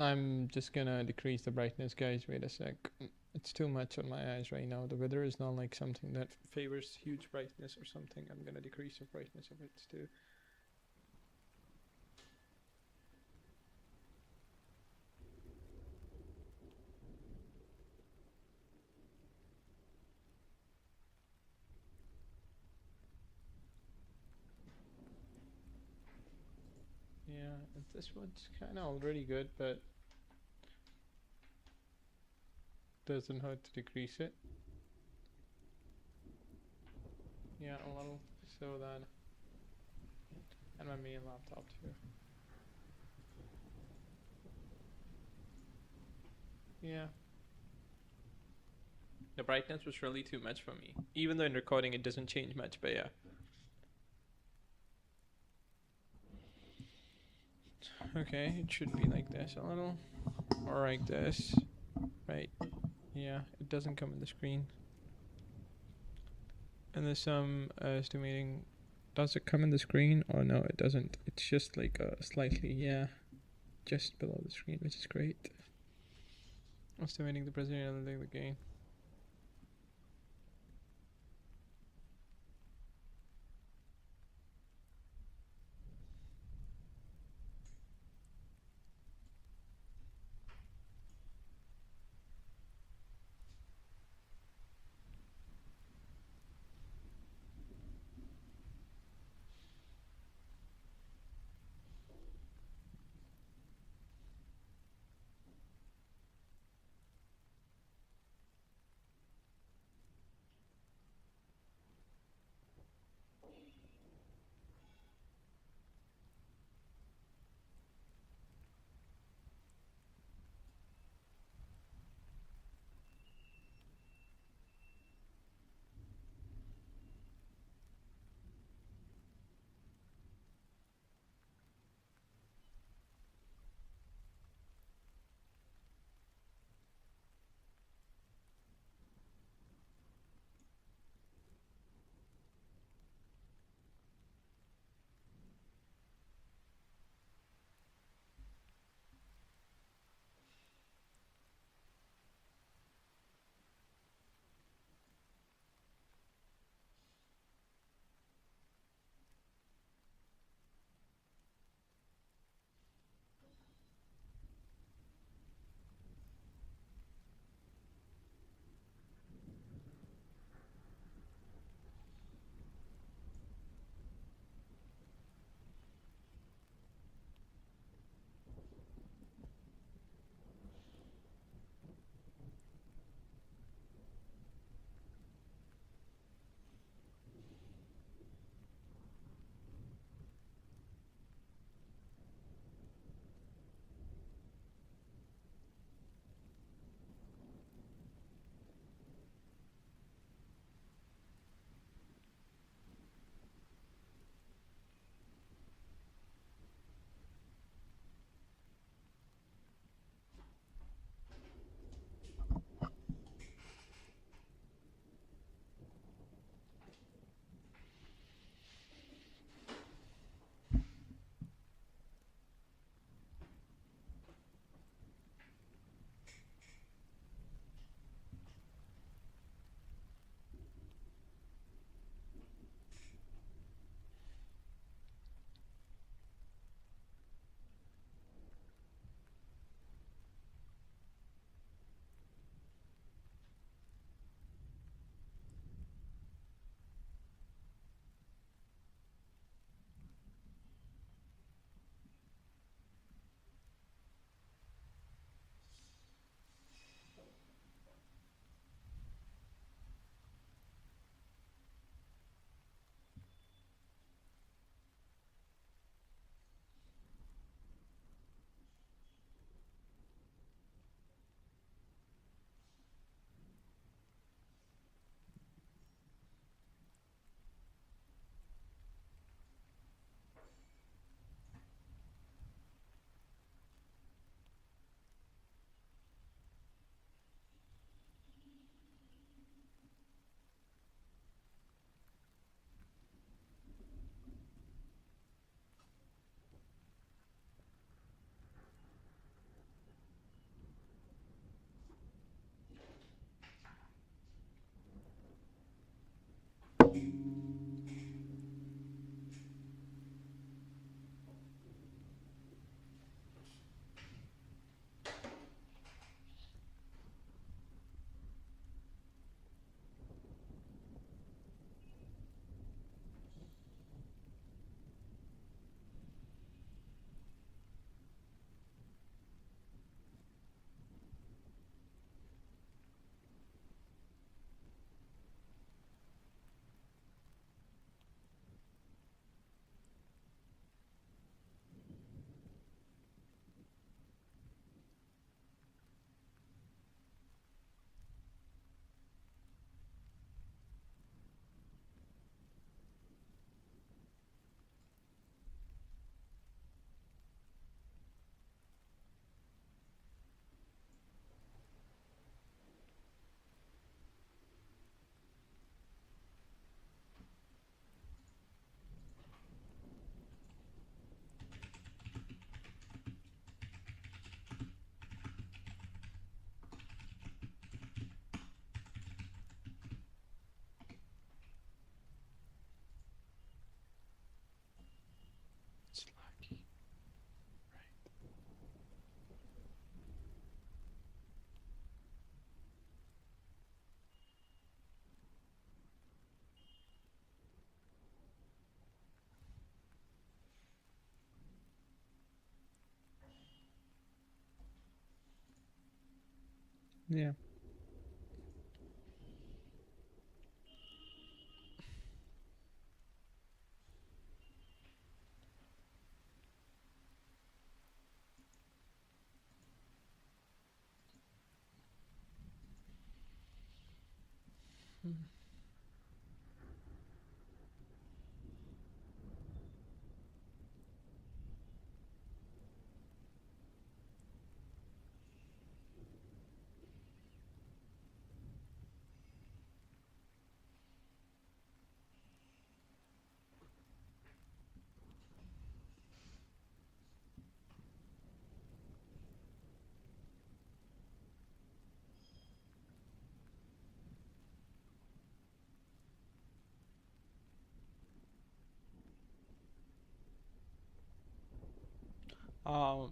I'm just gonna decrease the brightness, guys. Wait a sec. It's too much on my eyes right now. The weather is not like something that favors huge brightness or something. I'm gonna decrease the brightness of it too. Yeah, this one's kind of already good, but doesn't hurt to decrease it. Yeah, a little, so that, and my main laptop too. Yeah. The brightness was really too much for me. Even though in recording it doesn't change much, but yeah. Okay, it should be like this a little. Or like this. Right. Yeah, it doesn't come in the screen. And there's some estimating. Does it come in the screen? Oh no, it doesn't. It's just like slightly, yeah, just below the screen, which is great. Estimating the Brazilian the gain. Yeah.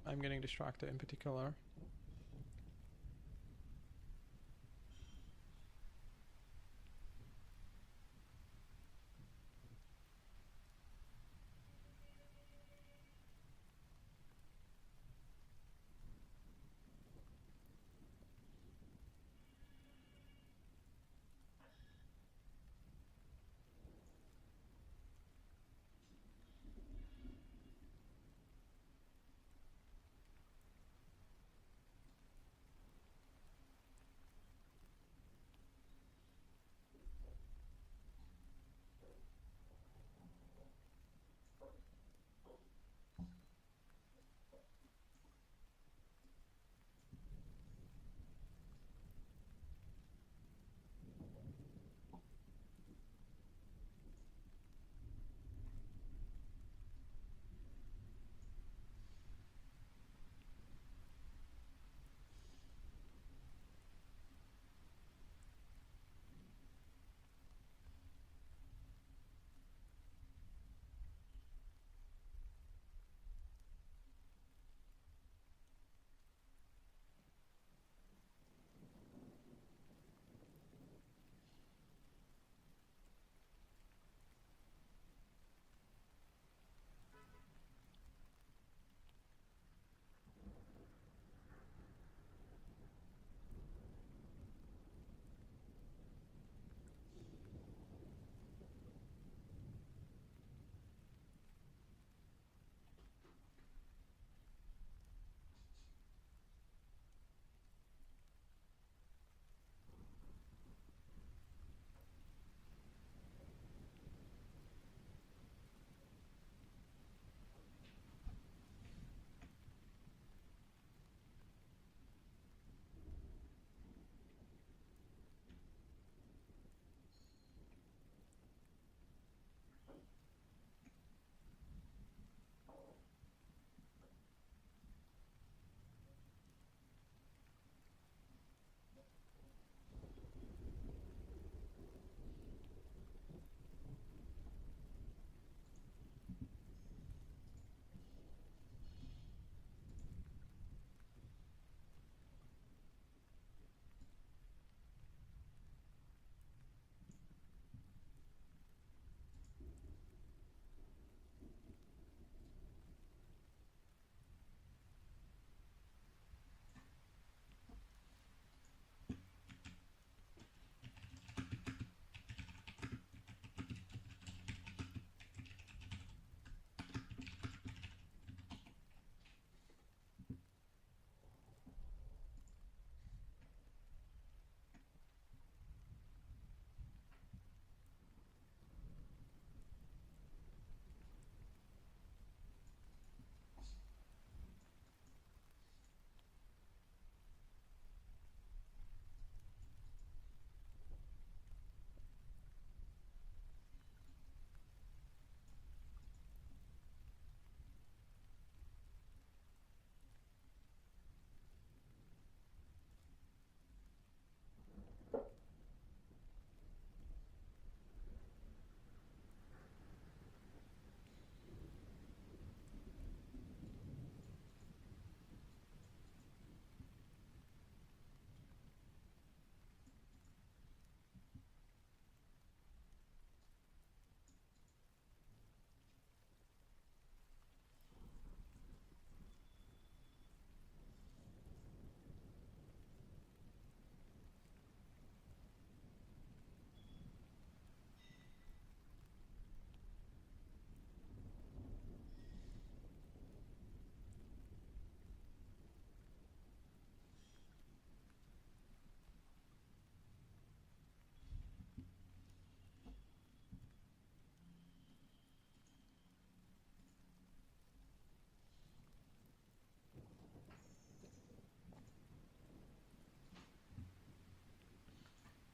I'm getting distracted in particular.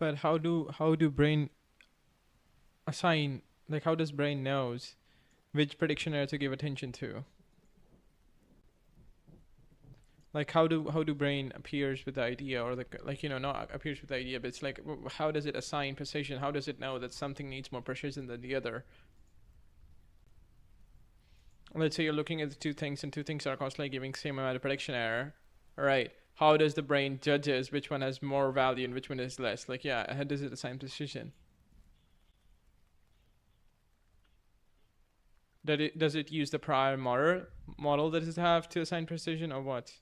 But how do brain assign, like how does brain knows which prediction error to give attention to? Like how do brain appears with the idea, or like not appears with the idea, but it's like how does it assign precision? How does it know that something needs more precision than the other? Let's say you're looking at the two things and two things are constantly giving same amount of prediction error. All right. How does the brain judges which one has more value and which one is less? Like, yeah, how does it assign precision? Does it use the prior model that it have to assign precision, or what?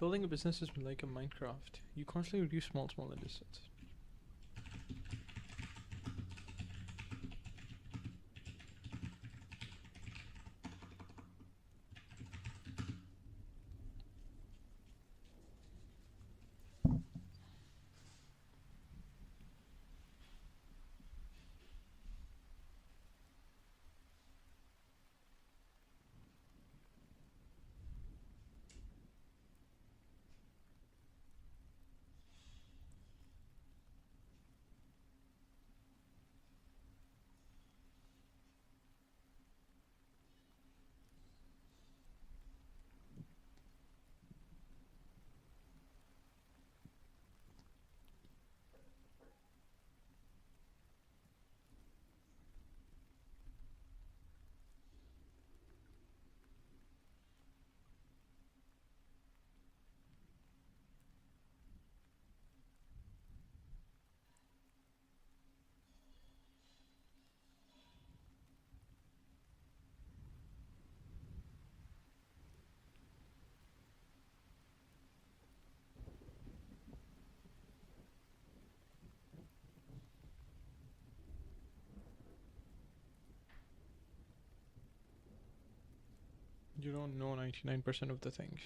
Building a business is like a Minecraft. You constantly reduce small distance. You don't know 99% of the things.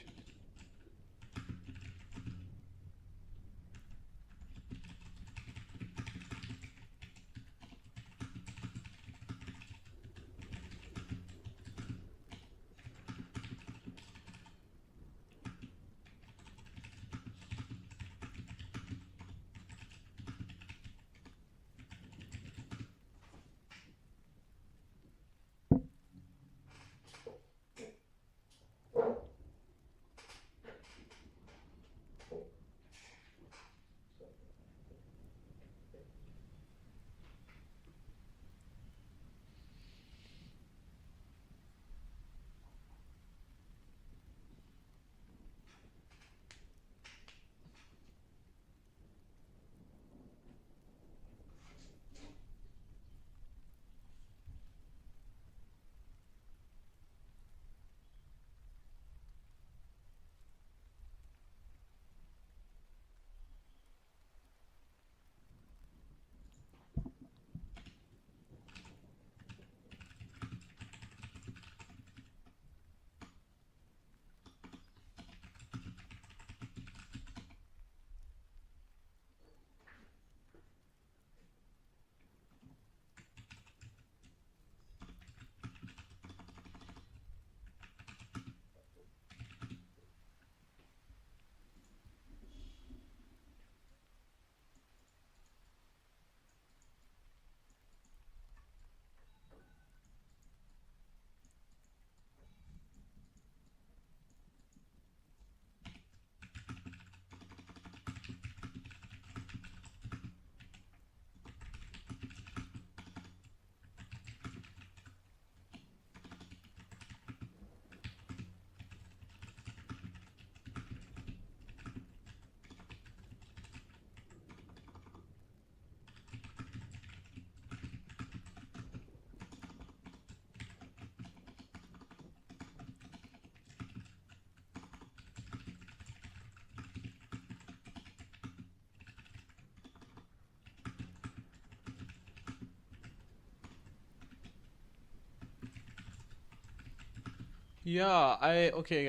Yeah, okay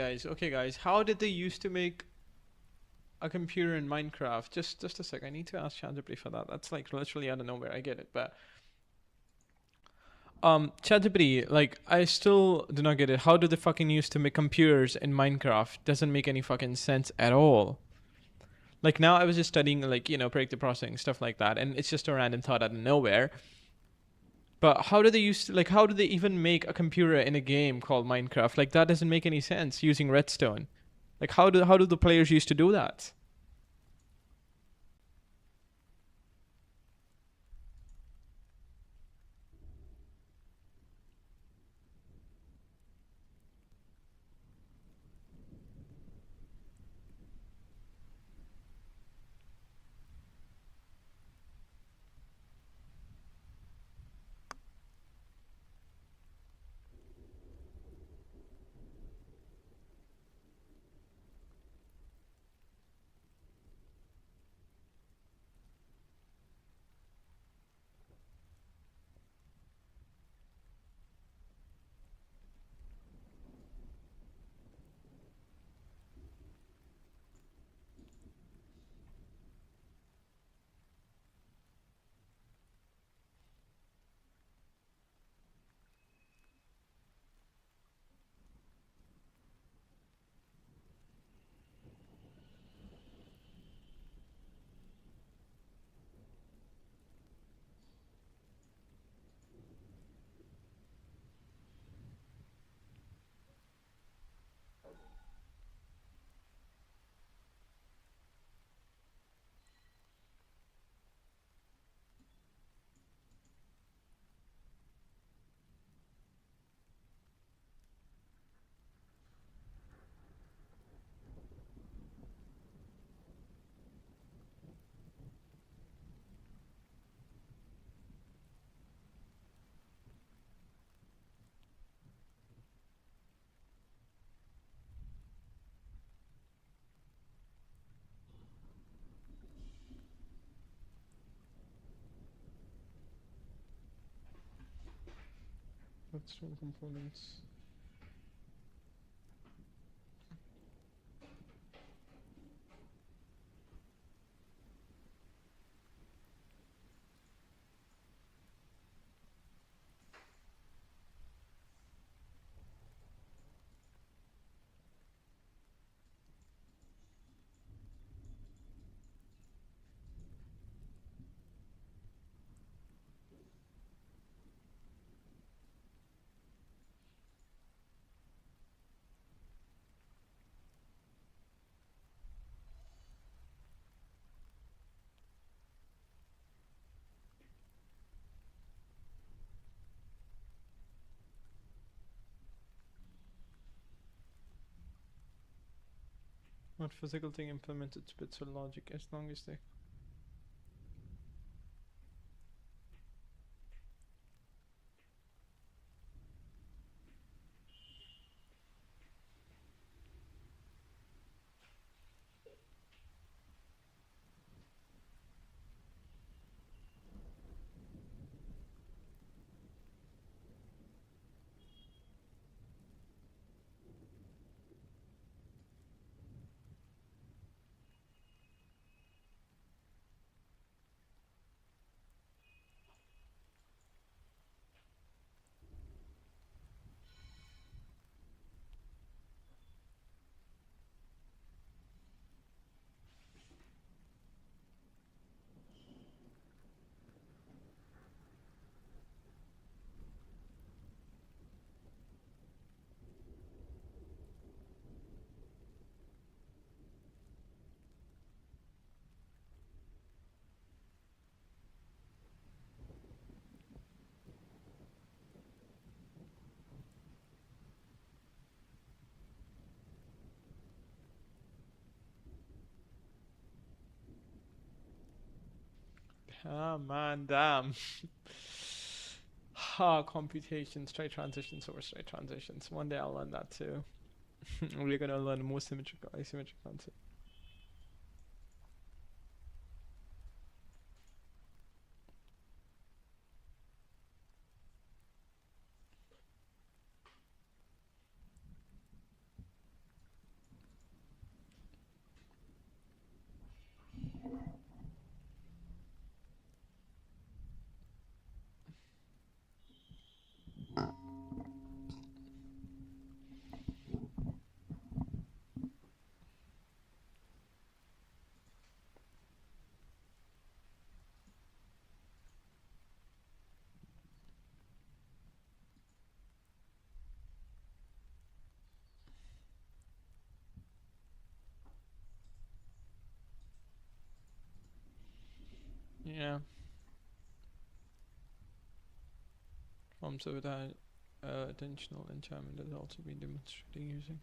guys, how did they used to make a computer in Minecraft? Just a sec, I need to ask ChatGPT for that. That's like literally out of nowhere, I get it, but ChatGPT, like I still do not get it. How do they fucking used to make computers in Minecraft? Doesn't make any fucking sense at all. Like now I was just studying like, predictive processing, stuff like that, and it's just a random thought out of nowhere. But how do they how do they even make a computer in a game called Minecraft? Like that doesn't make any sense using redstone. Like how do the players used to do that? External components. What physical thing implemented bits or logic as long as they. Ah man, damn. Computations, straight transitions over straight transitions. One day I'll learn that too. We're gonna learn more symmetrical, asymmetric concept. Yeah. Forms of that attentional enchantment has also been demonstrating using.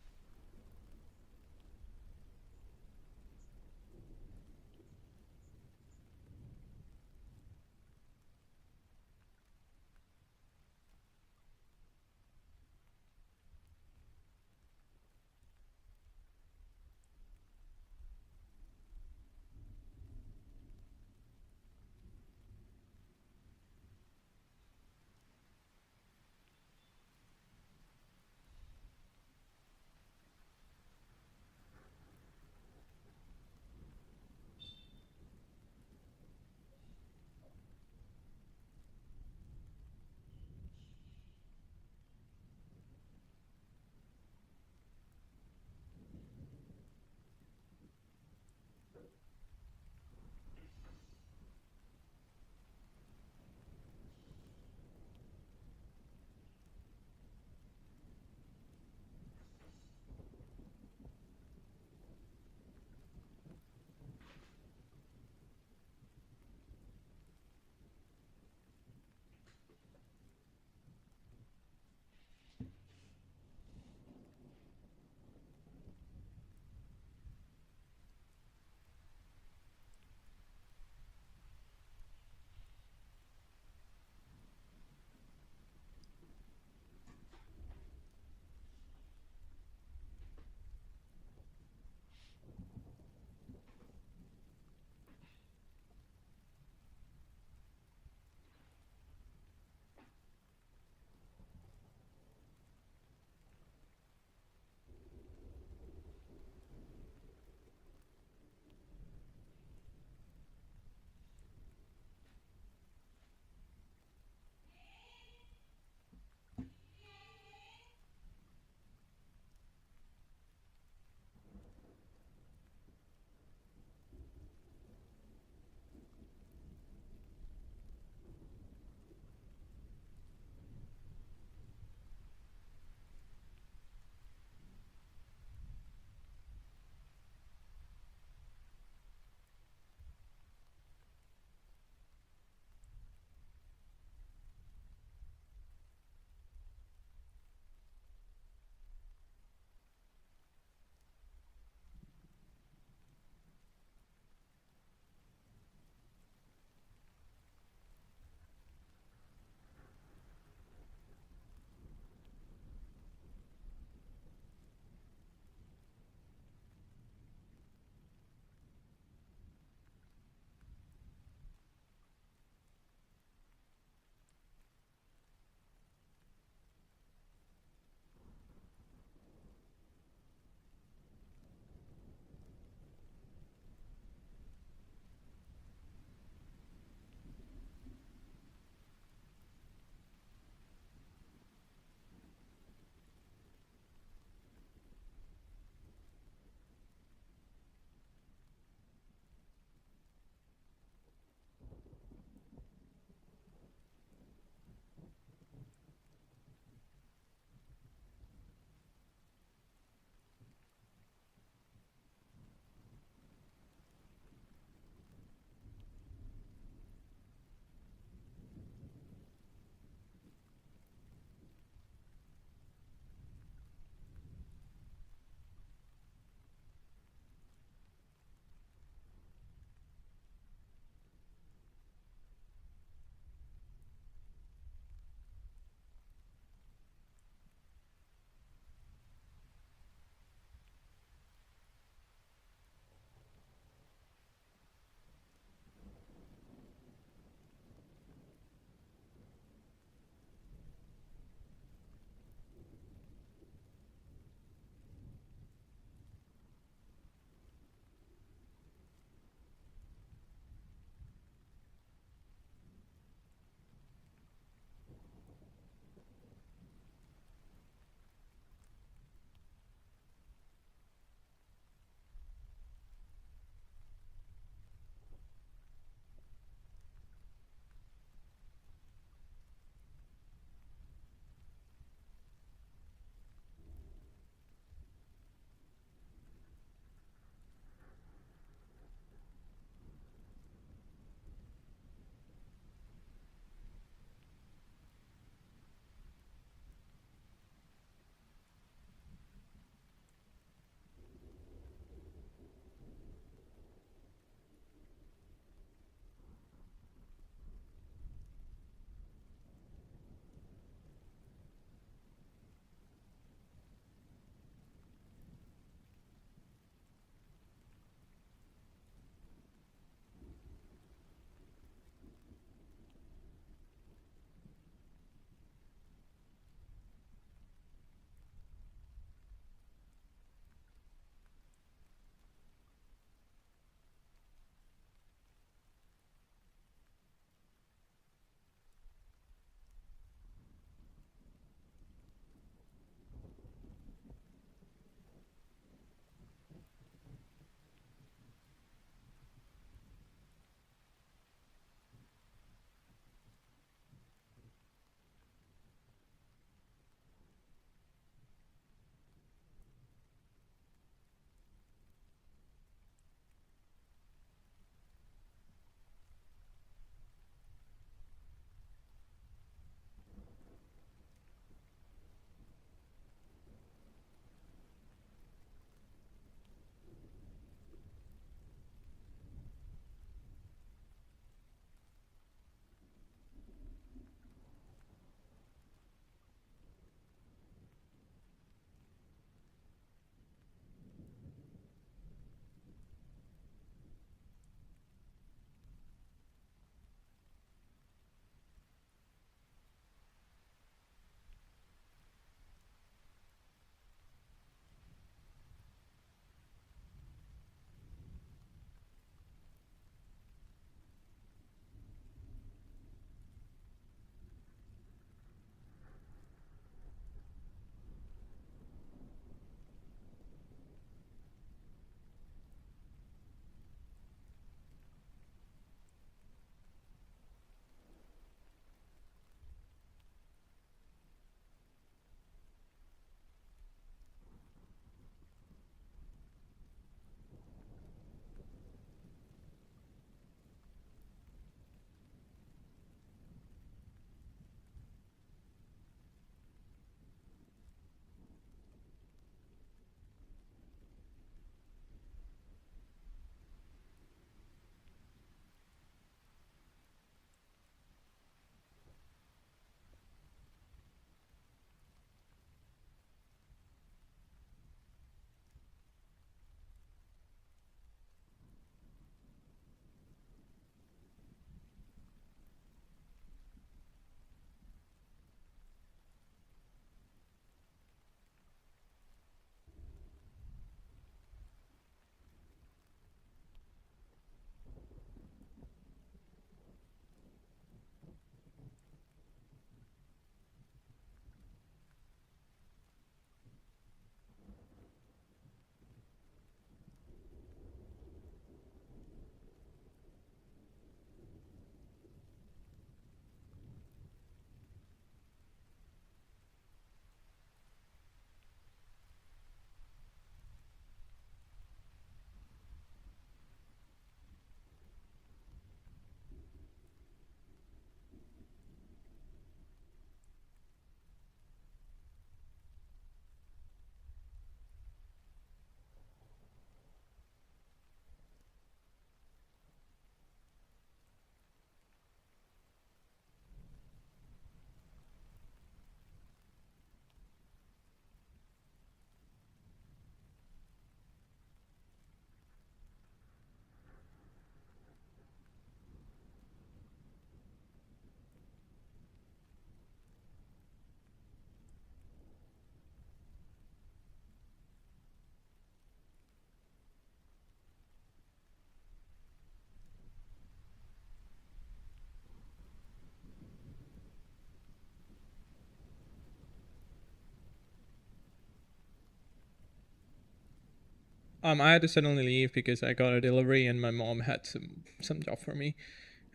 I had to suddenly leave because I got a delivery and my mom had some job for me.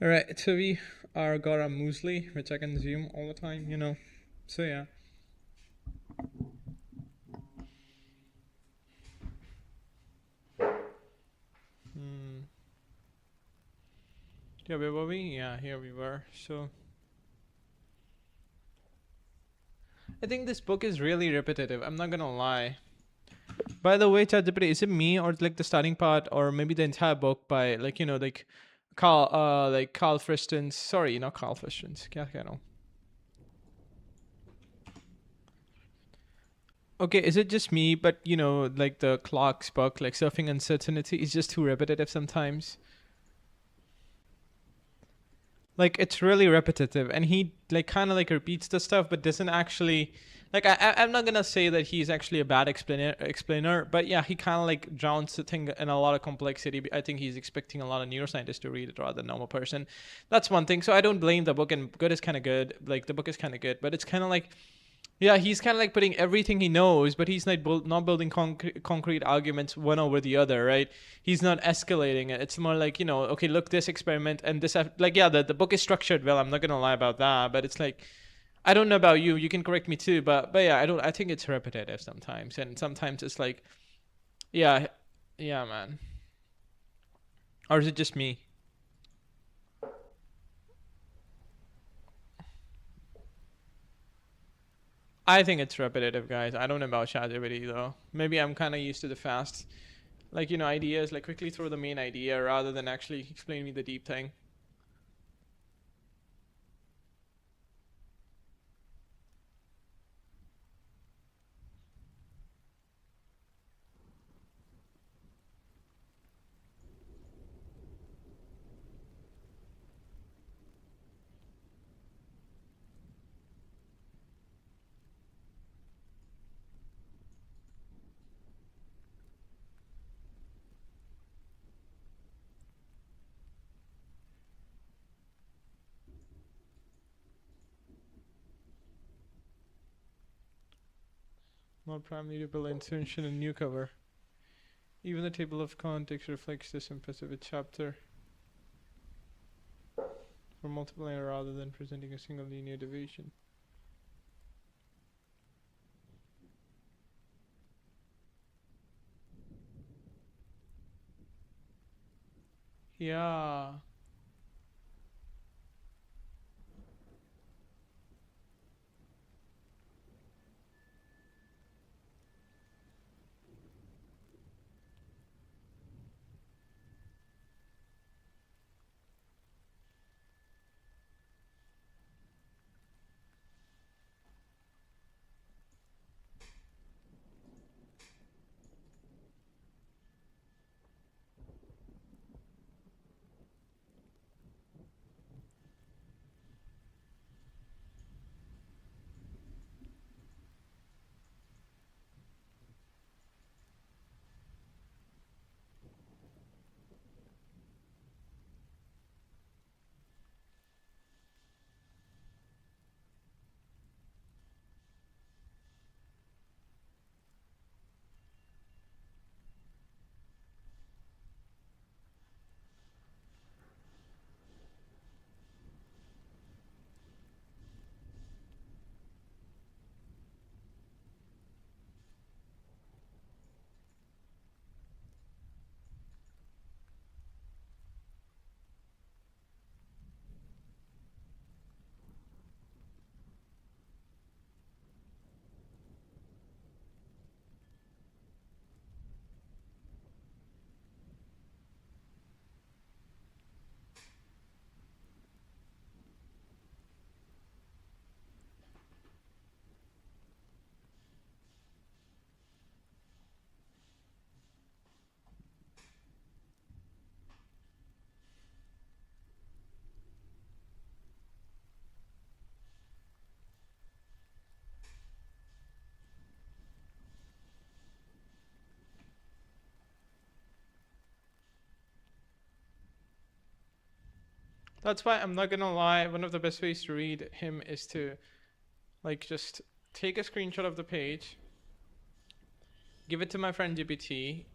All right, so we are got a muesli which I consume all the time, you know. So yeah. Hmm. Yeah, where were we? Yeah, here we were. So I think this book is really repetitive. I'm not gonna lie. By the way, ChatGPT, is it me or like the starting part or maybe the entire book by like Carl Friston's, sorry, not Carl Friston's. क्या कह रहा हूँ? Okay, is it just me, but like the Clark's book, like Surfing Uncertainty, is just too repetitive sometimes? Like it's really repetitive, and he like kind of like repeats the stuff, but doesn't actually. Like I'm not gonna say that he's actually a bad explainer, but yeah, he kind of like drowns the thing in a lot of complexity. I think he's expecting a lot of neuroscientists to read it rather than normal person. That's one thing. So I don't blame the book, and good is kind of good. Like the book is kind of good, but it's kind of like yeah, he's kind of like putting everything he knows, but he's not building concrete arguments one over the other, right? He's not escalating it. It's more like, okay, look, this experiment and this, like, yeah, the book is structured well. I'm not going to lie about that, but it's like, I don't know about you. You can correct me too, but yeah, I think it's repetitive sometimes. And sometimes it's like, yeah, yeah, man. Or is it just me? I think it's repetitive, guys. I don't know about ChatGPT though. Maybe I'm kind of used to the fast, like ideas, like quickly throw the main idea rather than actually explain me the deep thing. Not primarily to build insertion and new cover. Even the table of context reflects this in specific chapter for multiplying rather than presenting a single linear division. Yeah. That's why I'm not gonna lie, one of the best ways to read him is to like just take a screenshot of the page, give it to my friend GPT,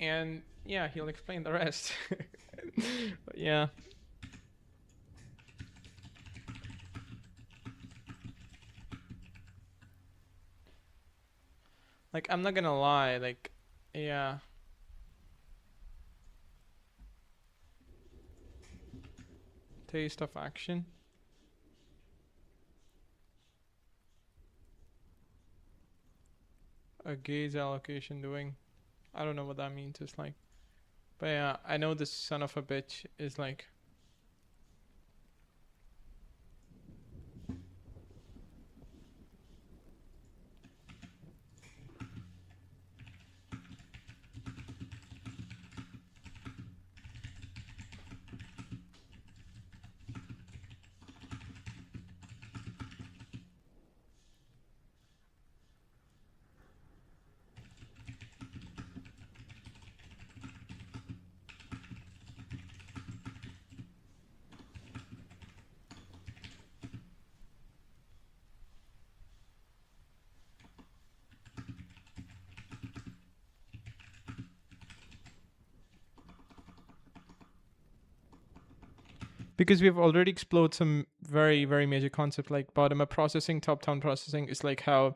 And yeah, he'll explain the rest. But yeah. Like, I'm not gonna lie, like, yeah. Taste of action. A gaze allocation doing. I don't know what that means. It's like, but yeah, I know this son of a bitch is like. Because we've already explored some very, very major concepts like bottom up processing, top down processing is like how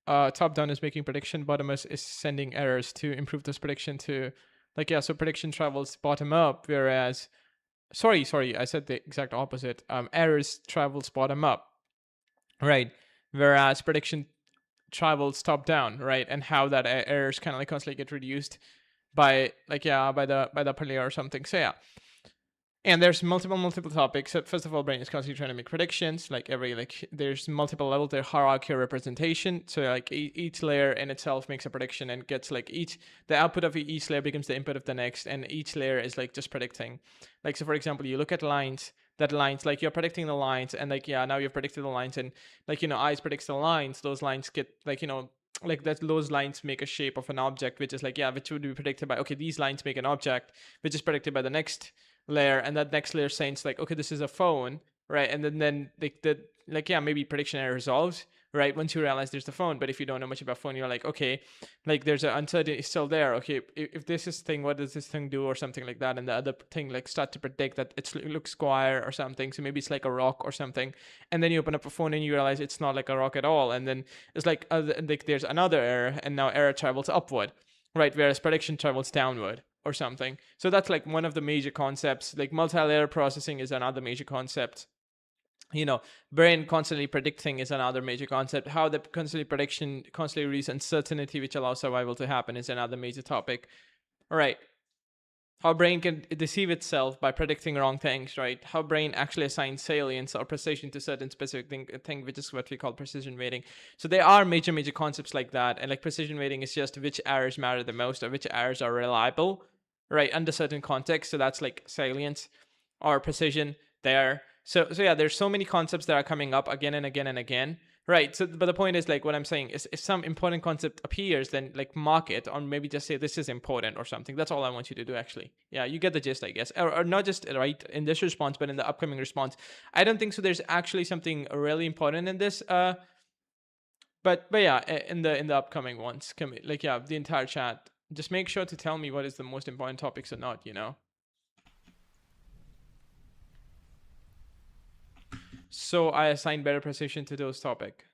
top down is making prediction, bottom up is sending errors to improve this prediction to, like, yeah, so prediction travels bottom up, whereas, sorry, I said the exact opposite. Errors travels bottom up, right? Whereas prediction travels top down, right? And how that errors kind of like constantly get reduced by, like, yeah, by the player or something. So yeah, and there's multiple topics. So first of all, brain is constantly trying to make predictions. Like there's multiple levels. There's hierarchy or representation. So like each layer in itself makes a prediction and gets like the output of each layer becomes the input of the next, and each layer is like just predicting. Like, so for example, you look at lines. That lines, like, you're predicting the lines, and like, yeah, now you've predicted the lines, and like, eyes predicts the lines. Those lines get like, like that, those lines make a shape of an object, which is like, yeah, which would be predicted by, okay, these lines make an object, which is predicted by the next layer, and that next layer saying like, okay, this is a phone, right? And then like, yeah, maybe prediction error resolves, right, once you realize there's the phone. But if you don't know much about phone, you're like, okay, like there's an uncertainty still there. Okay, if this is thing, what does this thing do, or something like that, and the other thing like start to predict that it looks square or something, so maybe it's like a rock or something. And then you open up a phone and you realize it's not like a rock at all, and then it's like there's another error, and now error travels upward, right, whereas prediction travels downward or something. So that's like one of the major concepts. Like multi-layer processing is another major concept. Brain constantly predicting is another major concept. How the constantly reduces uncertainty, which allows survival to happen, is another major topic. All right. How brain can deceive itself by predicting wrong things, right? How brain actually assigns salience or precision to certain specific thing, which is what we call precision weighting. So there are major concepts like that, and like precision weighting is just which errors matter the most or which errors are reliable, right, under certain context. So that's like salience or precision there. So yeah, there's so many concepts that are coming up again and again and again. Right. So, but the point is, like, what I'm saying is, if some important concept appears, then like mark it, or maybe just say this is important or something. That's all I want you to do, actually. Yeah, you get the gist, I guess, or not just right in this response, but in the upcoming response. I don't think so. There's actually something really important in this. But yeah, in the upcoming ones, like, yeah, the entire chat. Just make sure to tell me what is the most important topics or not. So I assign better precision to those topic.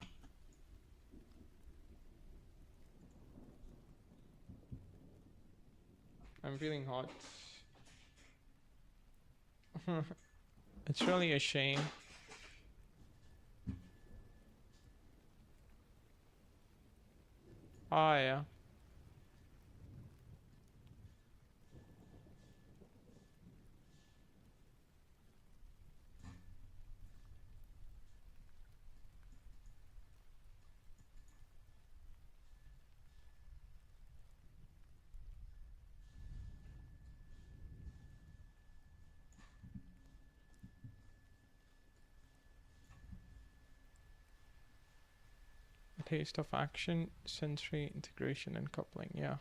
I'm feeling hot. It's really a shame. Ah, yeah. Taste of action, sensory integration, and coupling. Yeah.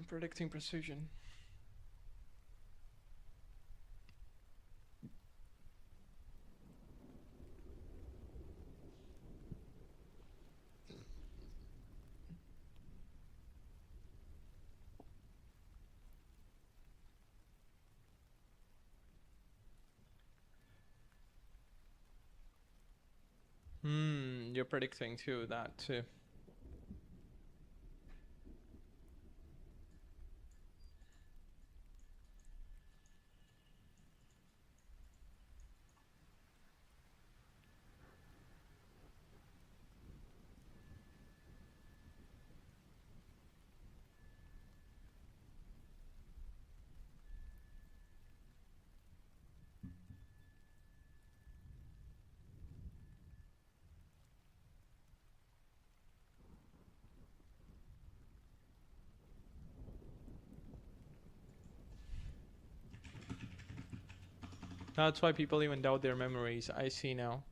Predicting precision. You're predicting too, that too. That's why people even doubt their memories, I see now.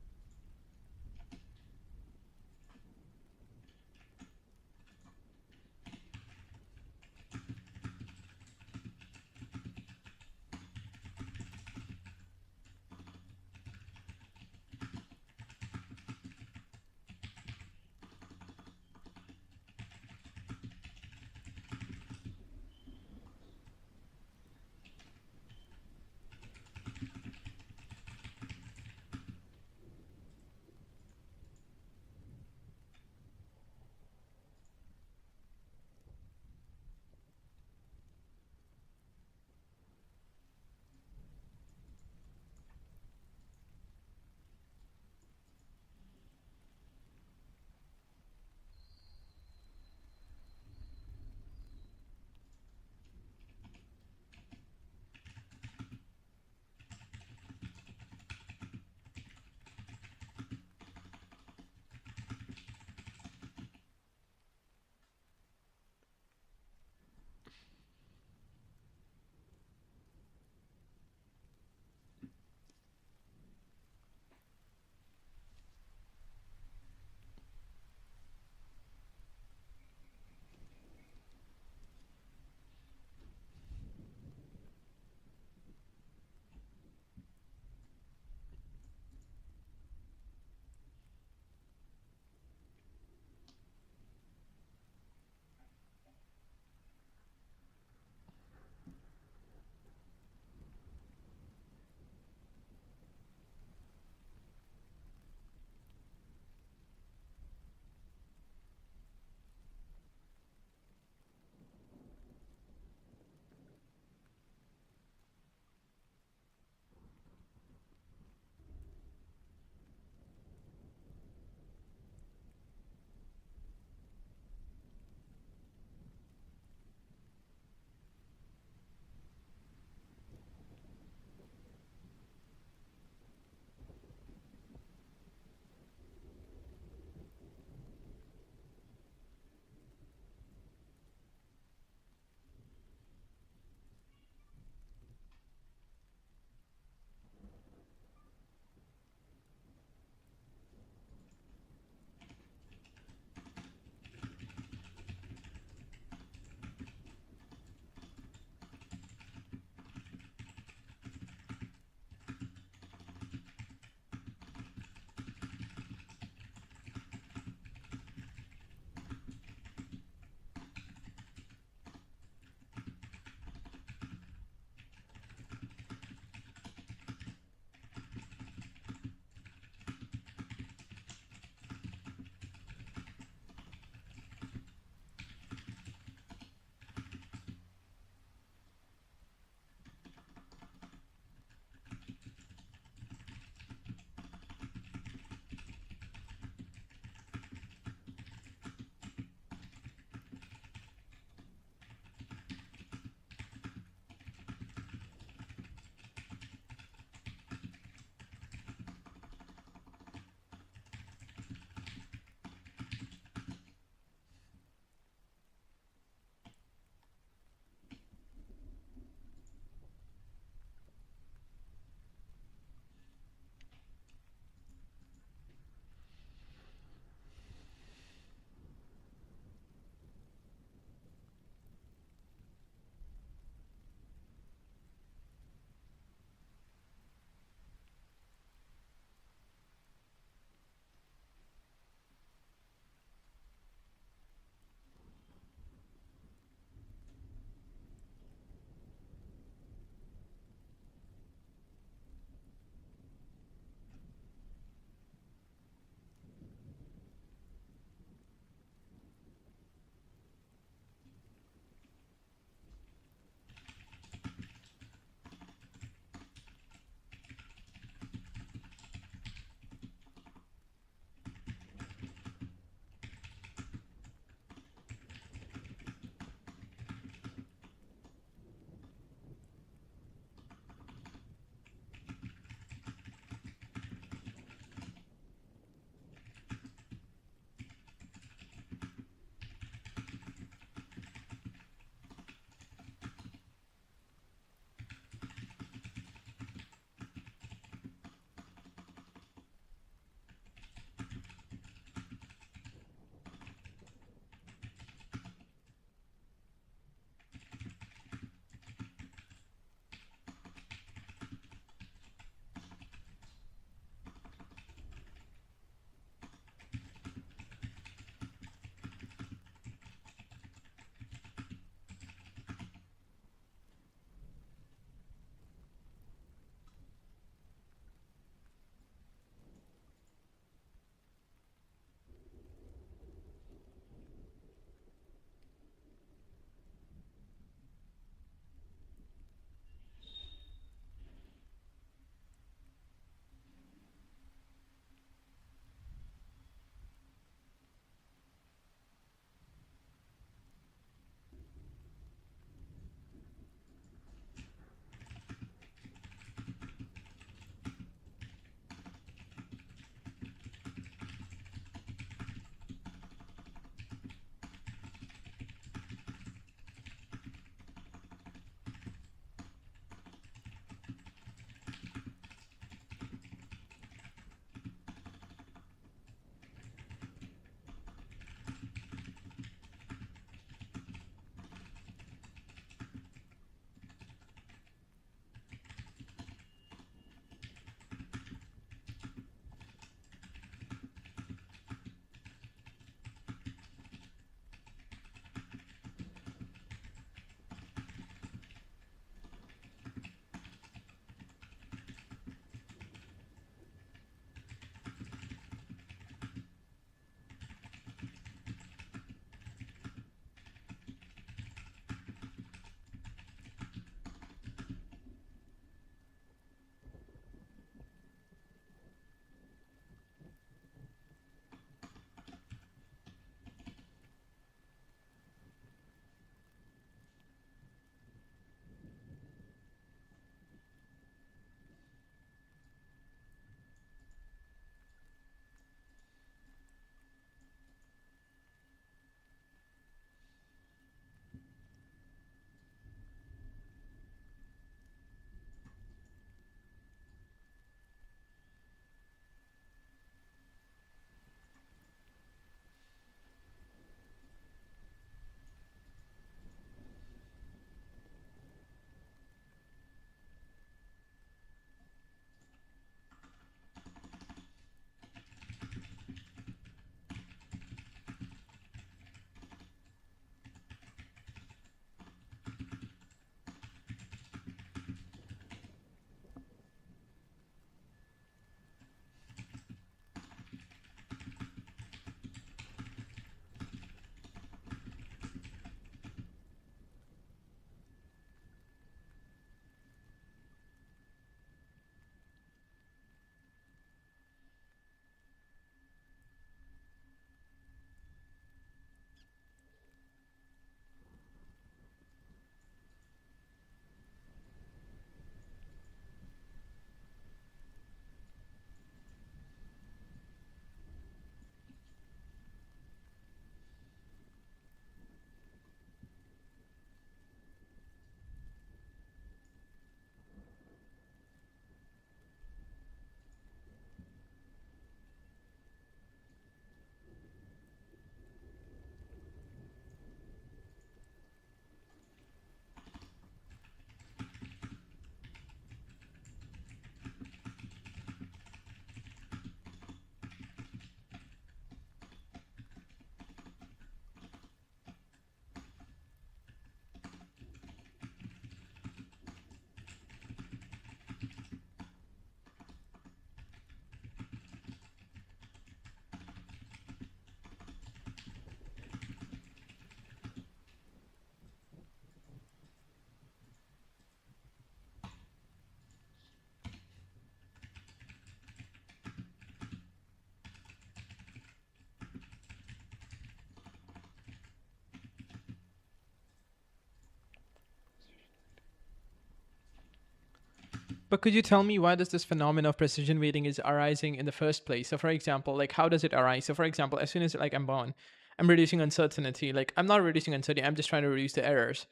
But could you tell me why does this phenomenon of precision weighting is arising in the first place? So for example, like how does it arise? So for example, as soon as like I'm born, I'm reducing uncertainty. Like I'm not reducing uncertainty, I'm just trying to reduce the errors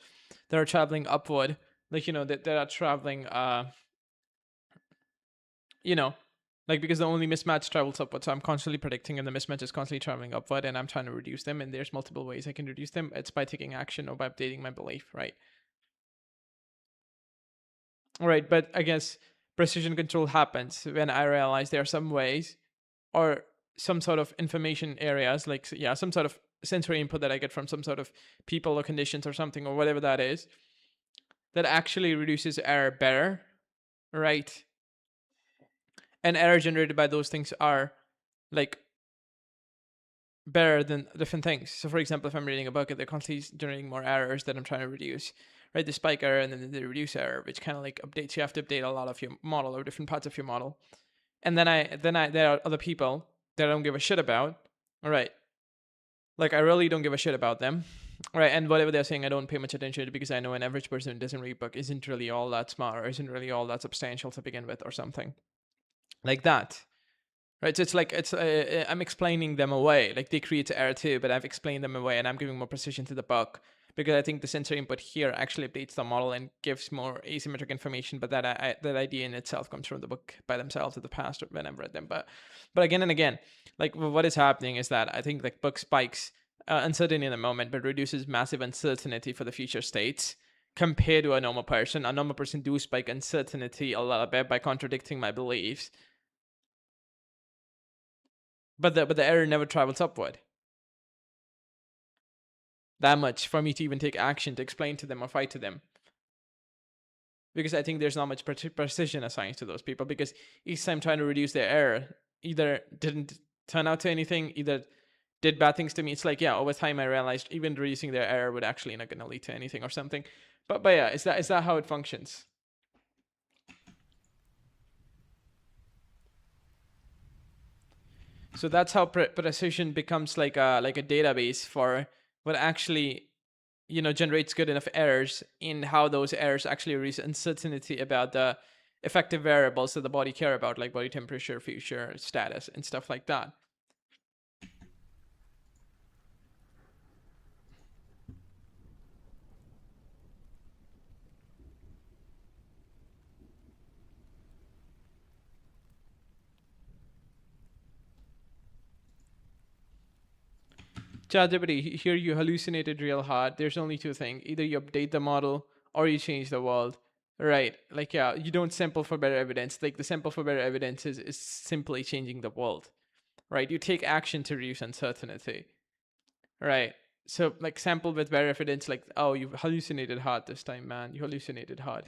that are traveling upward. Like, that are traveling you know, like because the only mismatch travels upward. So I'm constantly predicting and the mismatch is constantly traveling upward and I'm trying to reduce them. And there's multiple ways I can reduce them. It's by taking action or by updating my belief, right? All right, but I guess precision control happens when I realize there are some ways or some sort of information areas, like, yeah, some sort of sensory input that I get from some sort of people or conditions or something or whatever that is, that actually reduces error better, right? And error generated by those things are like better than different things. So for example, if I'm reading a book and they're constantly generating more errors that I'm trying to reduce, right? The spike error and then the reduce error, which kind of like updates. You have to update a lot of your model or different parts of your model. And then there are other people that I don't give a shit about. All right. Like I really don't give a shit about them. Right. And whatever they're saying, I don't pay much attention to because I know an average person who doesn't read book isn't really all that smart or isn't really all that substantial to begin with or something like that. Right, so it's like I'm explaining them away. Like they create error too, but I've explained them away, and I'm giving more precision to the book because I think the sensory input here actually updates the model and gives more asymmetric information. But that idea in itself comes from the book by themselves of the past when I've read them. But again and again, like what is happening is that I think like book spikes uncertainty in the moment, but reduces massive uncertainty for the future states compared to a normal person. A normal person do spike uncertainty a little bit by contradicting my beliefs, but the error never travels upward that much for me to even take action to explain to them or fight to them, because I think there's not much precision assigned to those people, because each time trying to reduce their error either didn't turn out to anything, either did bad things to me. It's like, yeah, over time I realized even reducing their error would actually not going to lead to anything or something. But yeah, is that how it functions? So that's how precision becomes like a database for what actually generates good enough errors in how those errors actually reduce uncertainty about the effective variables that the body care about, like body temperature, future status, and stuff like that. ChatGPT, here you hallucinated real hard. There's only two things: either you update the model or you change the world. Right? Like, yeah, you don't sample for better evidence. Like the sample for better evidence is simply changing the world. Right? You take action to reduce uncertainty. Right. So like sample with better evidence, like, oh, you hallucinated hard this time, man. You hallucinated hard.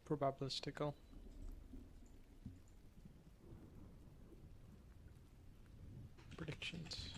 Probabilistical. Predictions.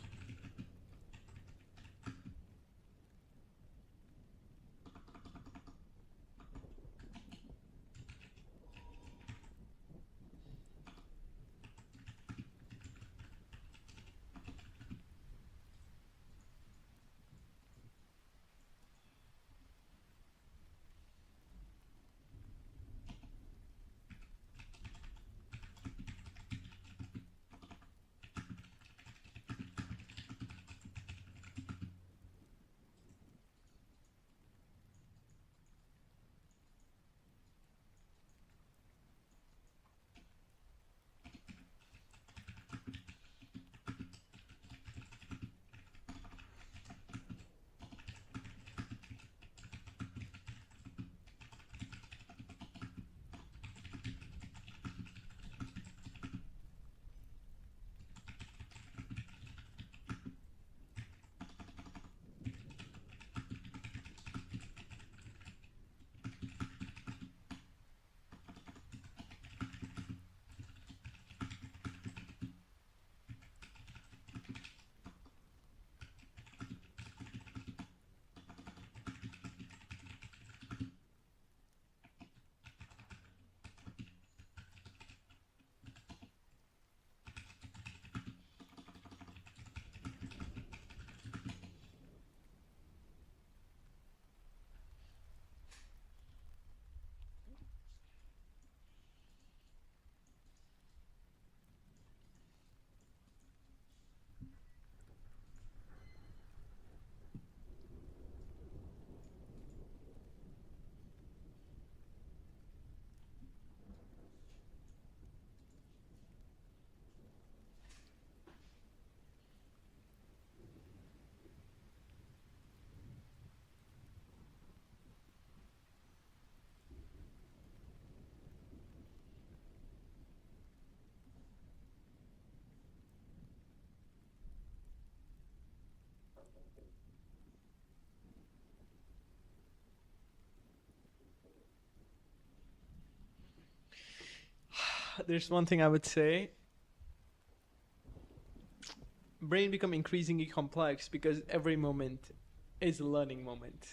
There's one thing I would say. Brain become increasingly complex because every moment is a learning moment.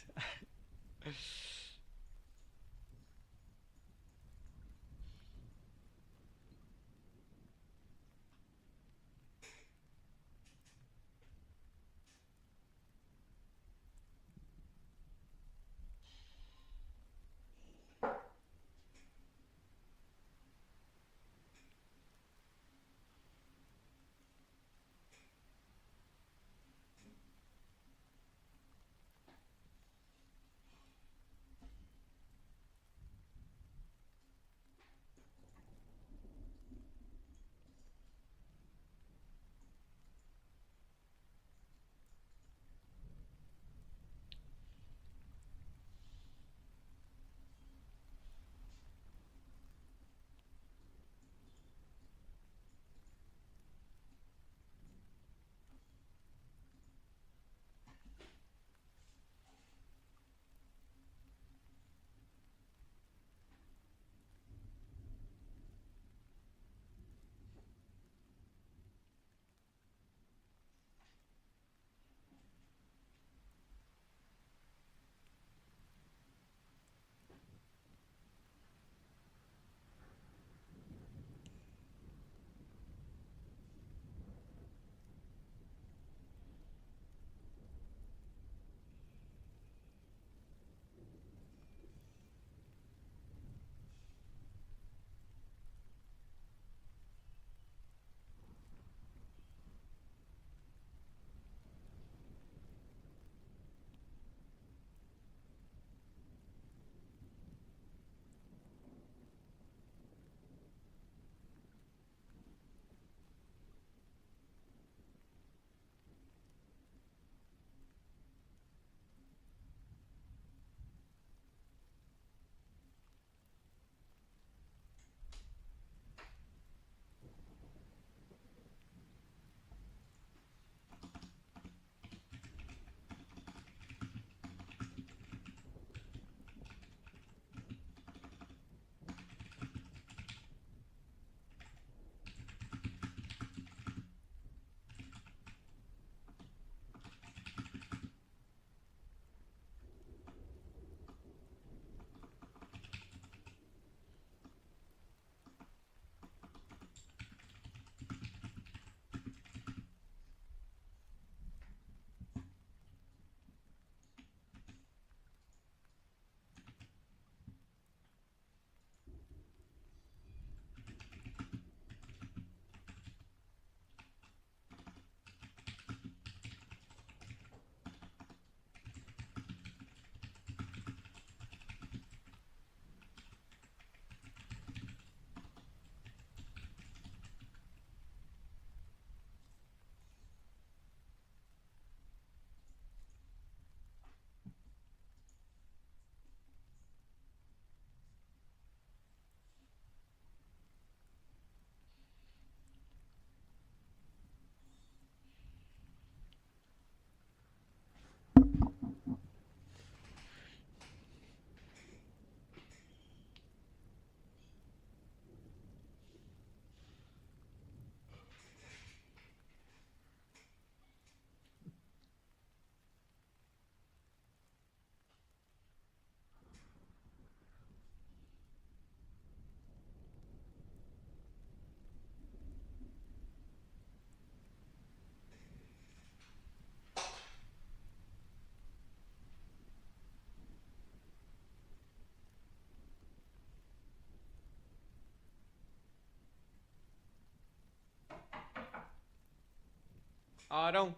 Don't.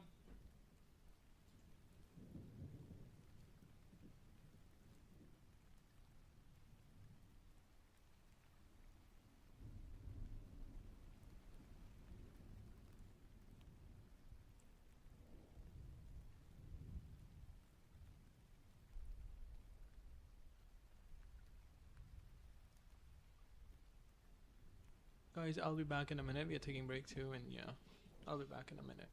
Guys, I'll be back in a minute. We are taking break too, and yeah, I'll be back in a minute.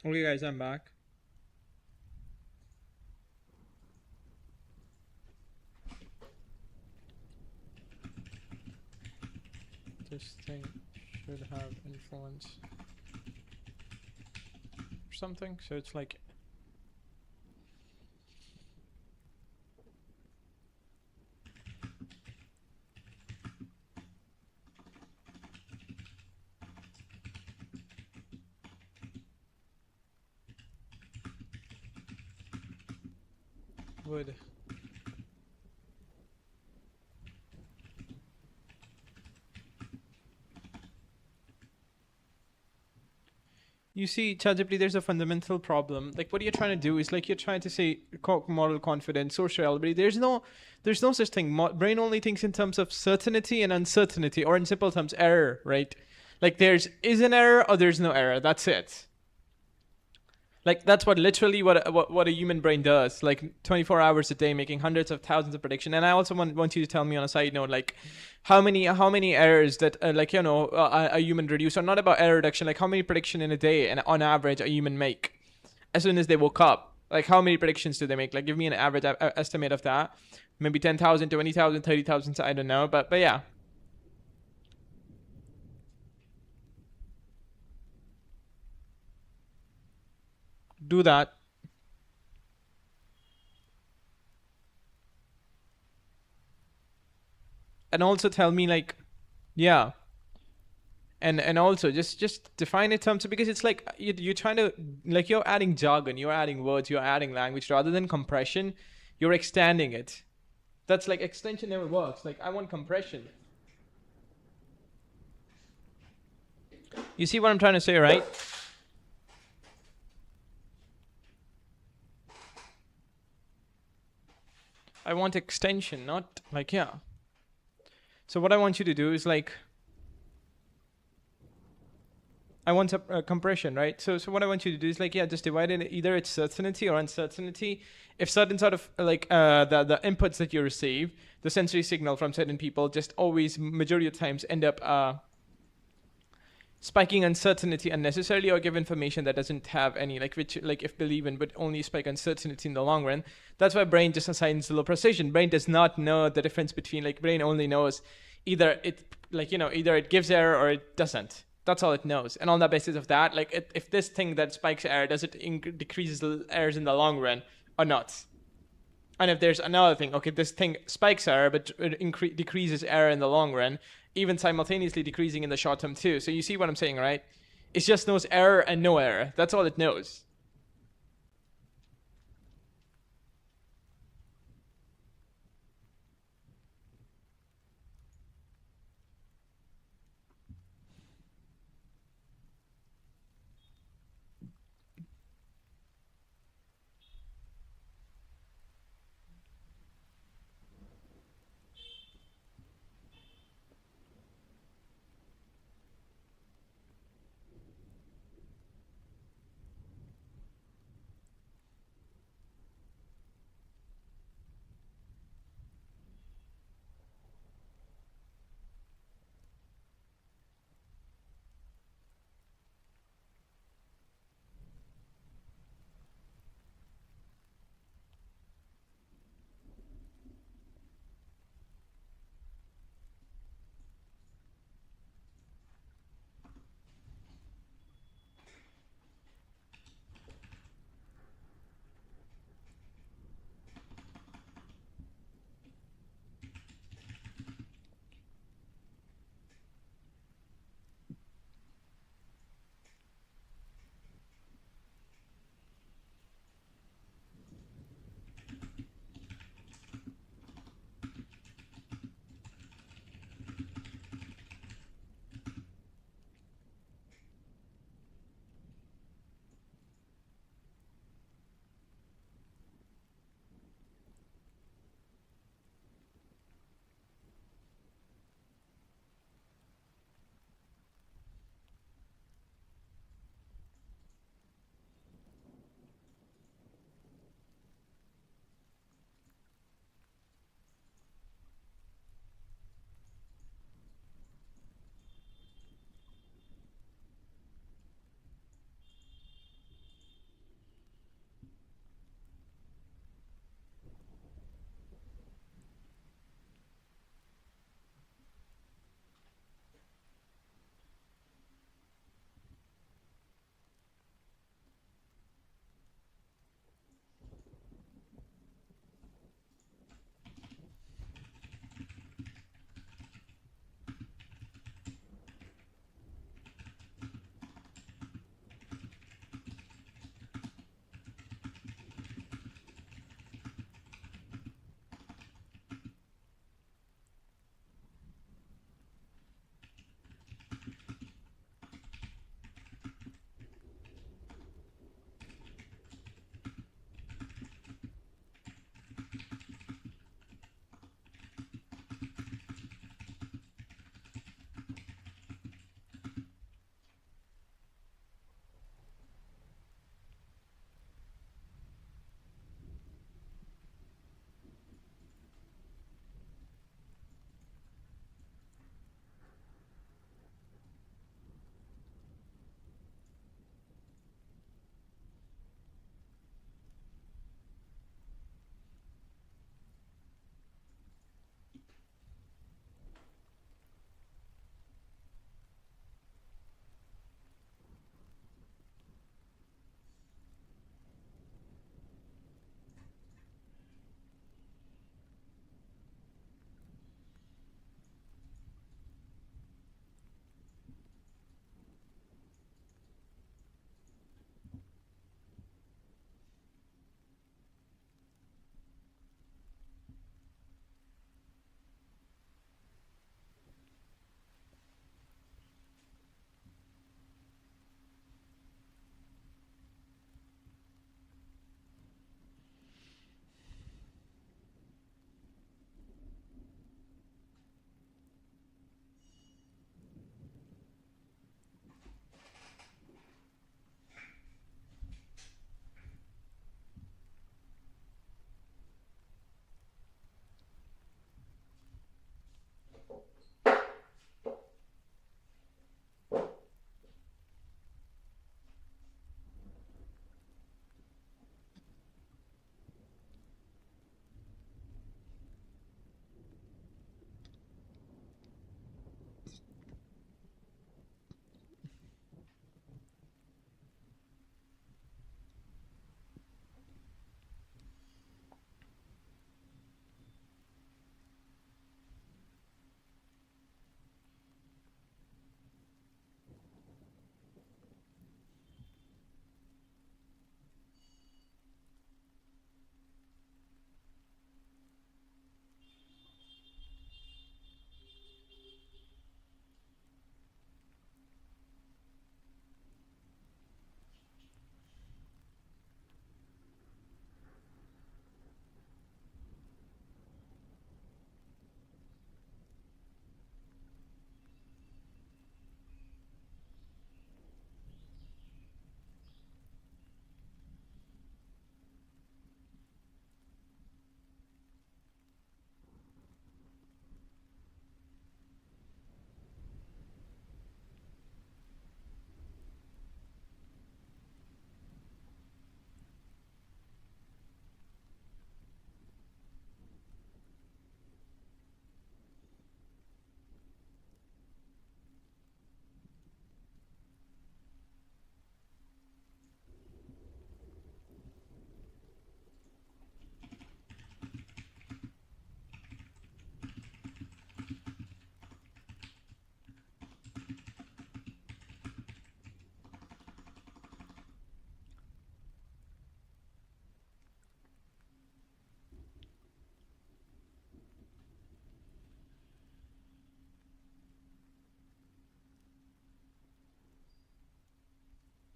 Okay, guys, I'm back. This thing should have influence or something. So it's like would. You see, ChatGPT, there's a fundamental problem. Like, what you're trying to do is like you're trying to say model confidence, source reliability. There's no such thing. Brain only thinks in terms of certainty and uncertainty, or in simple terms, error. Right? Like, is an error or there's no error. That's it. Like that's what literally what a human brain does. Like 24 hours a day, making hundreds of thousands of prediction. And I also want you to tell me on a side note, like how many errors that a human reduce, or not about error reduction, like how many prediction in a day and on average a human make as soon as they woke up. Like how many predictions do they make? Like give me an average estimate of that. Maybe 10,000, 20,000, 30,000. I don't know, but yeah. Do that. And also tell me like, yeah. And also just define it terms, because it's like you're trying to, like, you're adding jargon, you're adding words, you're adding language rather than compression. You're extending it. That's like extension never works. Like I want compression. You see what I'm trying to say, right? I want extension, not like, yeah. So what I want you to do is like, I want a compression, right? So what I want you to do is like, yeah, just divide it. Either it's certainty or uncertainty. If certain sort of like the inputs that you receive, the sensory signal from certain people, just always majority of times end up spiking uncertainty unnecessarily, or give information that doesn't have any, like, which, like, if believe in, but only spike uncertainty in the long run. That's why brain just assigns low precision. Brain does not know the difference between, like, brain only knows either it, like, either it gives error or it doesn't. That's all it knows. And on the basis of that, like, if this thing that spikes error, does it decreases errors in the long run or not? And if there's another thing, okay, this thing spikes error, but it decreases error in the long run, even simultaneously decreasing in the short term too. So you see what I'm saying, right? It just knows error and no error. That's all it knows.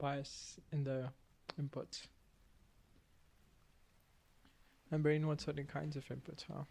bias in the inputs. And brain wants certain kinds of inputs, huh?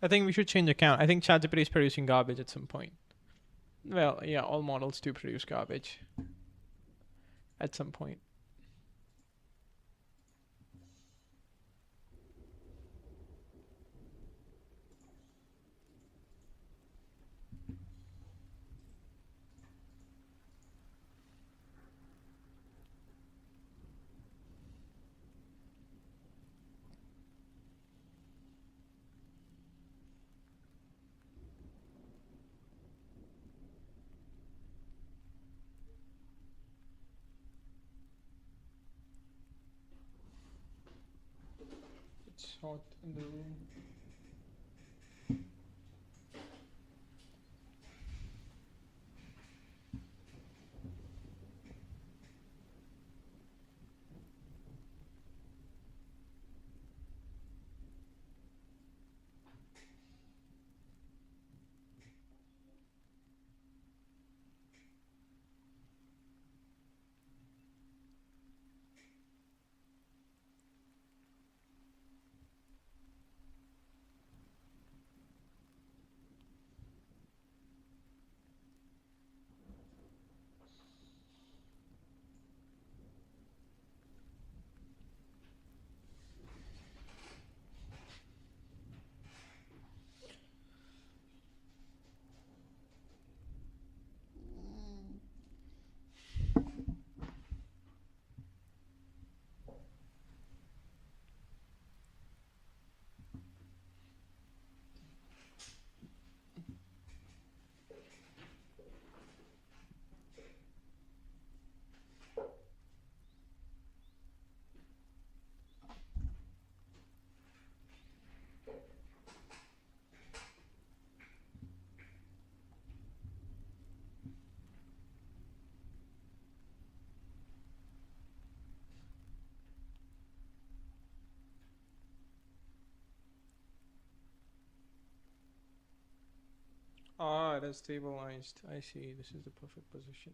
I think we should change the count. I think ChatGPT is producing garbage at some point. Well, yeah, all models do produce garbage at some point. It's hot in the room. Ah, it has stabilized. I see. This is the perfect position.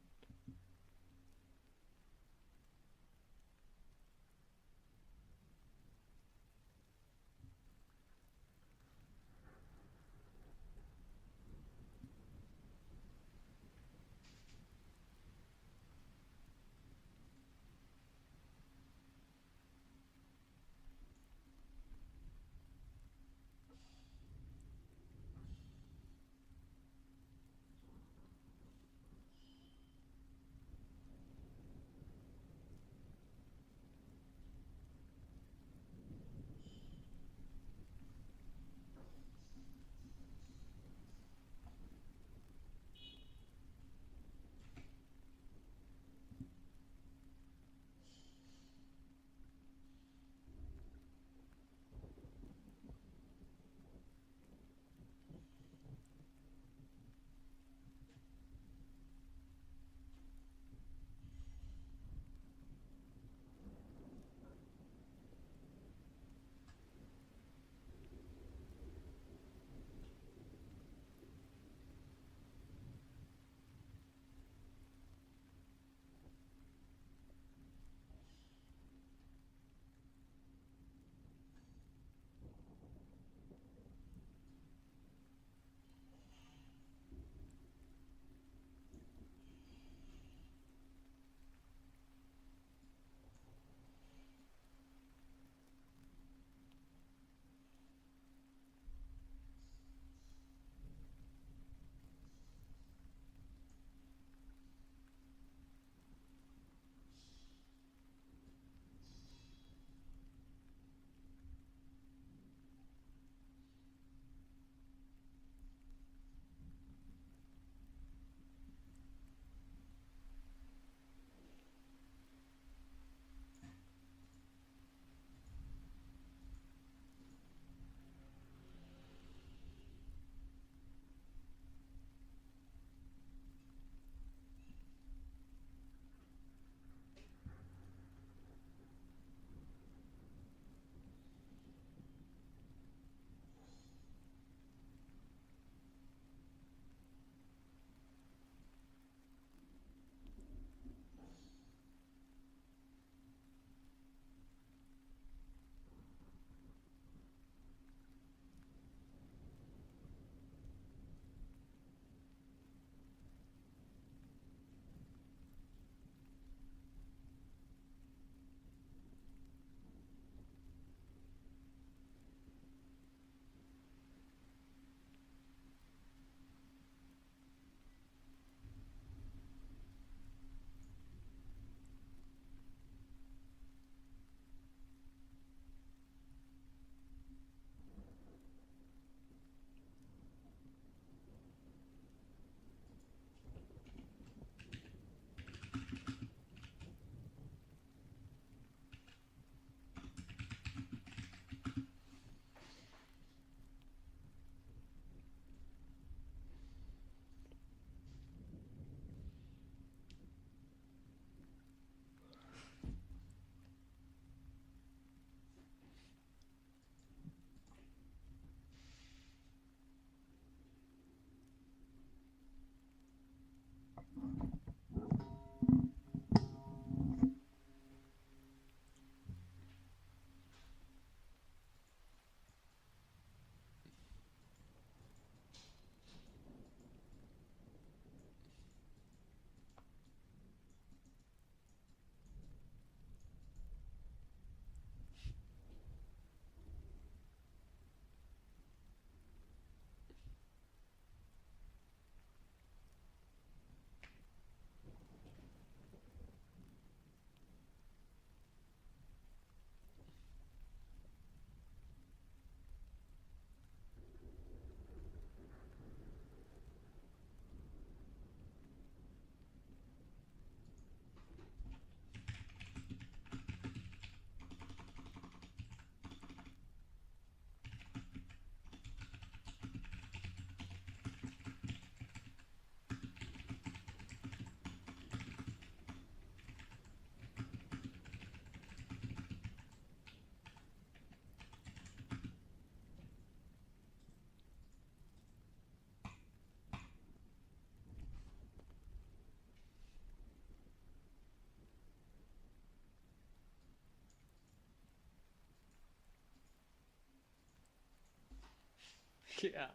Yeah.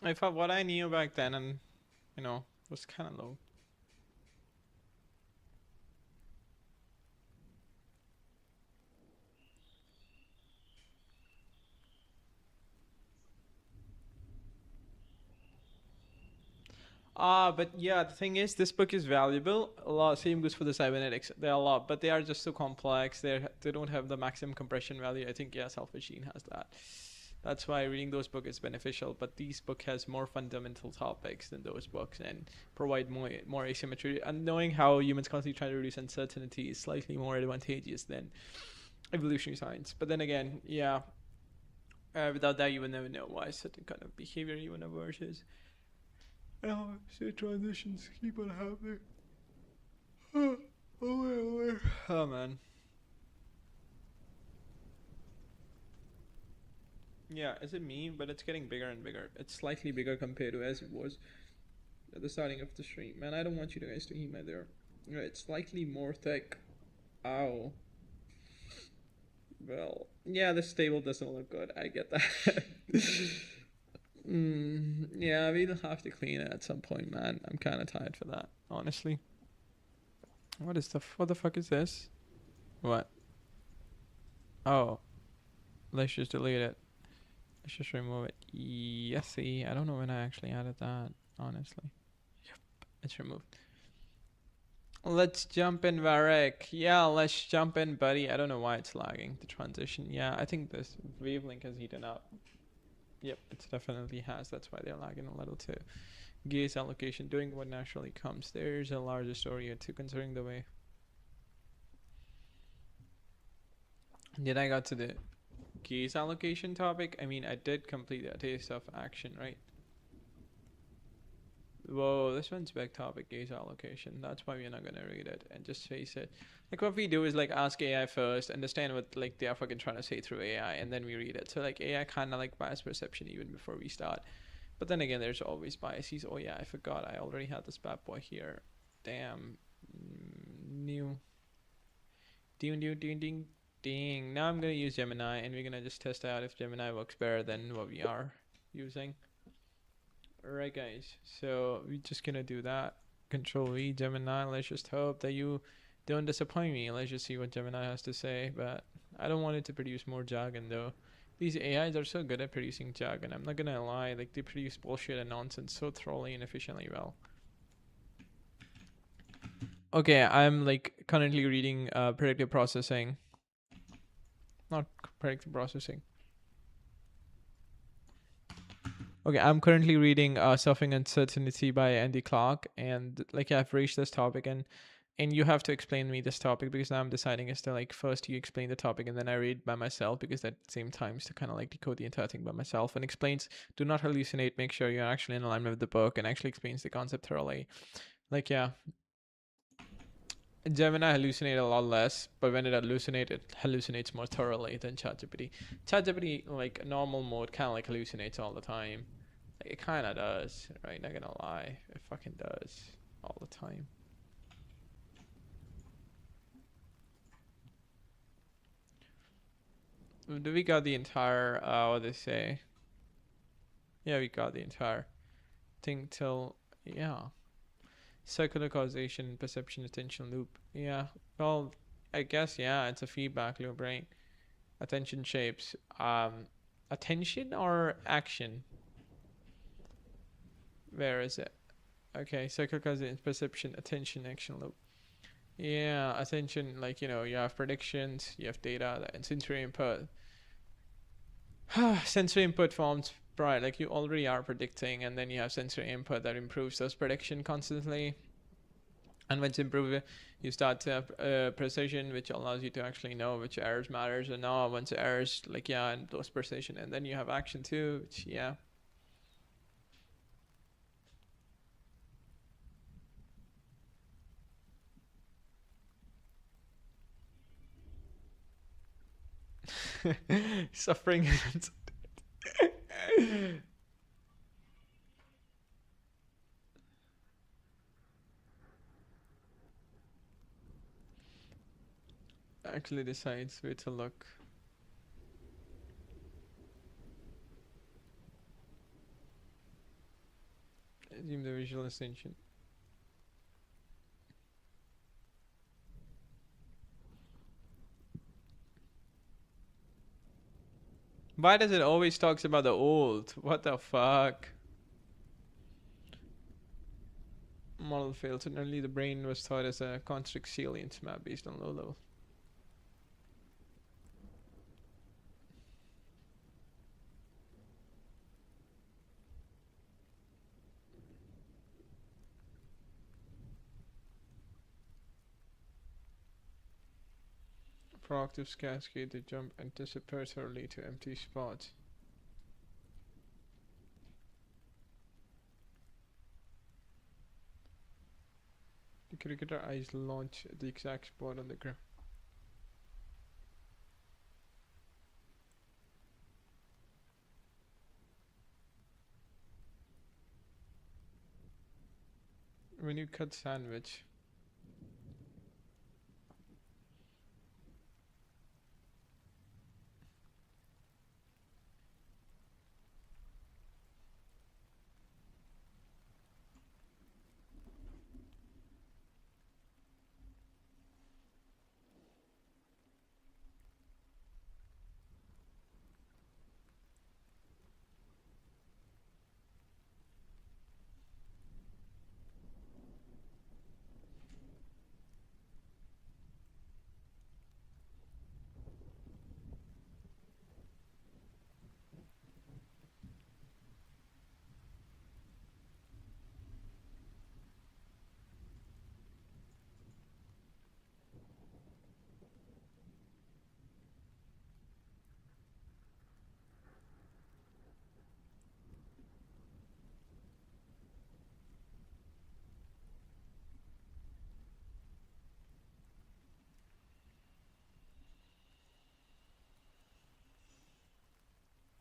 I thought what I knew back then, and was kind of low. But yeah, the thing is, this book is valuable. A lot. Same goes for the cybernetics. They're a lot, but they are just so complex. They don't have the maximum compression value. I think yeah, Self Machine has that. That's why reading those books is beneficial. But this book has more fundamental topics than those books and provide more asymmetry. And knowing how humans constantly try to reduce uncertainty is slightly more advantageous than evolutionary science. But then again, yeah, without that, you would never know why certain kind of behavior even emerges. Oh, so transitions keep on happening. Oh man. Yeah, is it me? But it's getting bigger and bigger. It's slightly bigger compared to as it was at the starting of the stream. Man, I don't want you guys to hear my there. It's slightly more thick. Ow. Well, yeah, this table doesn't look good. I get that. Yeah, we'll have to clean it at some point, man. I'm kind of tired for that, honestly. What the fuck is this? What? Oh, let's just delete it. Let's just remove it. Yes, see, I don't know when I actually added that, honestly. Yep, it's removed. Let's jump in, Varik. Yeah, let's jump in, buddy. I don't know why it's lagging, the transition. Yeah, I think this wavelength has heated up. Yep, it definitely has. That's why they're lagging a little too. Gaze allocation, doing what naturally comes. There's a larger story here too, considering the way. Did I got to the gaze allocation topic? I mean, I did complete a taste of action, right? Whoa, this one's big topic, gaze allocation. That's why we're not gonna read it and just face it. Like what we do is like ask AI first, understand what like they are fucking trying to say through AI, and then we read it. So like AI kind of like bias perception even before we start. But then again, there's always biases. Oh yeah, I forgot. I already had this bad boy here. Damn. New. Ding ding ding ding ding. Now I'm gonna use Gemini, and we're gonna just test out if Gemini works better than what we are using. Alright guys, so we're just gonna do that. Control V, Gemini. Let's just hope that you don't disappoint me. Let's just see what Gemini has to say. But I don't want it to produce more jargon though. These AIs are so good at producing jargon. I'm not gonna lie, like they produce bullshit and nonsense so thoroughly and efficiently well. Okay, I'm like currently reading predictive processing. Not predictive processing. Okay, I'm currently reading Surfing Uncertainty by Andy Clark, and like I've reached this topic, and you have to explain me this topic because now I'm deciding as to like first you explain the topic and then I read by myself because at the same time to kind of like decode the entire thing by myself, and explains do not hallucinate, make sure you're actually in alignment with the book, and actually explains the concept thoroughly. Like yeah, Gemini hallucinate a lot less, but when it hallucinates more thoroughly than ChatGPT. ChatGPT like normal mode kind of like hallucinates all the time. Like, it kind of does, right? Not gonna lie, it fucking does all the time. Do we got the entire what they say? Yeah, we got the entire thing till yeah. Circular causation, perception, attention loop. Yeah. Well, I guess yeah, it's a feedback loop, right? Attention shapes. Attention or action? Where is it? Okay, circular causation, perception, attention, action loop. Yeah, attention, like you have predictions, you have data, and sensory input. Sensory input forms right, like you already are predicting, and then you have sensory input that improves those prediction constantly. And once you improve it, you start to have precision, which allows you to actually know which errors matters or not. Once errors, like yeah, and those precision, and then you have action too, which yeah. Suffering. Actually decides where to look. Assume the visual ascension. Why does it always talks about the old? What the fuck? Model failed. Suddenly the brain was thought as a construct salient map based on low level. Proactive cascade to jump anticipatorily to empty spots. The cricketer eyes launch at the exact spot on the ground. When you cut sandwich.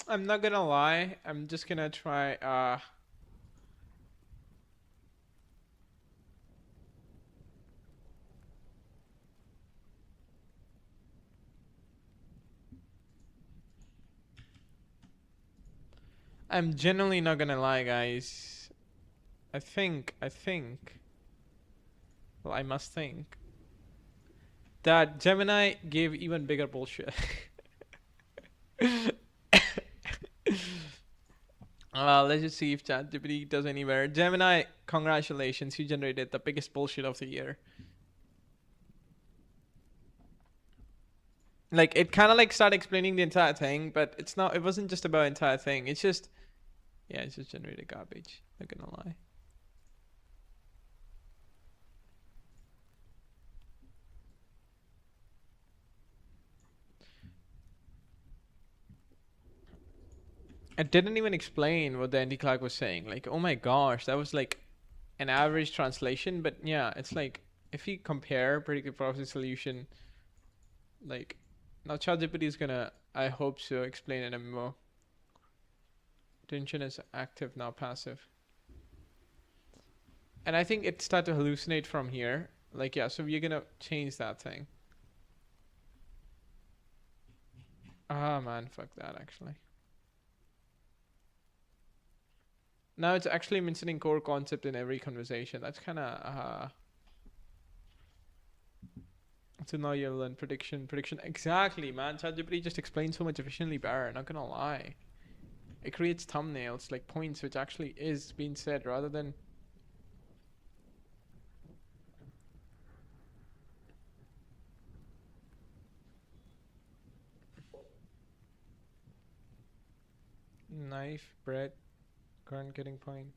I'm not gonna lie, I'm just gonna try I'm genuinely not gonna lie, guys. I think well, I must think that Gemini gave even bigger bullshit. Let's just see if ChatGPT does anywhere. Gemini, congratulations, you generated the biggest bullshit of the year. Like it kind of like started explaining the entire thing, but it's not. It wasn't just about entire thing. It's just, yeah, it's just generated garbage. Not gonna lie. It didn't even explain what the anti-clock was saying. Like, oh my gosh, that was like an average translation. But yeah, it's like if you compare predictive process solution, like now ChatGPT is gonna, I hope so, explain in a more. Attention is active, now passive. And I think it started to hallucinate from here. Like, yeah, so you're gonna change that thing. Ah, man, fuck that, actually. Now it's actually mentioning core concept in every conversation. That's kind of, so now you learn prediction. Exactly, man. ChatGPT just explains so much efficiently better, not gonna lie. It creates thumbnails, like points, which actually is being said rather than. Knife, bread, current getting point.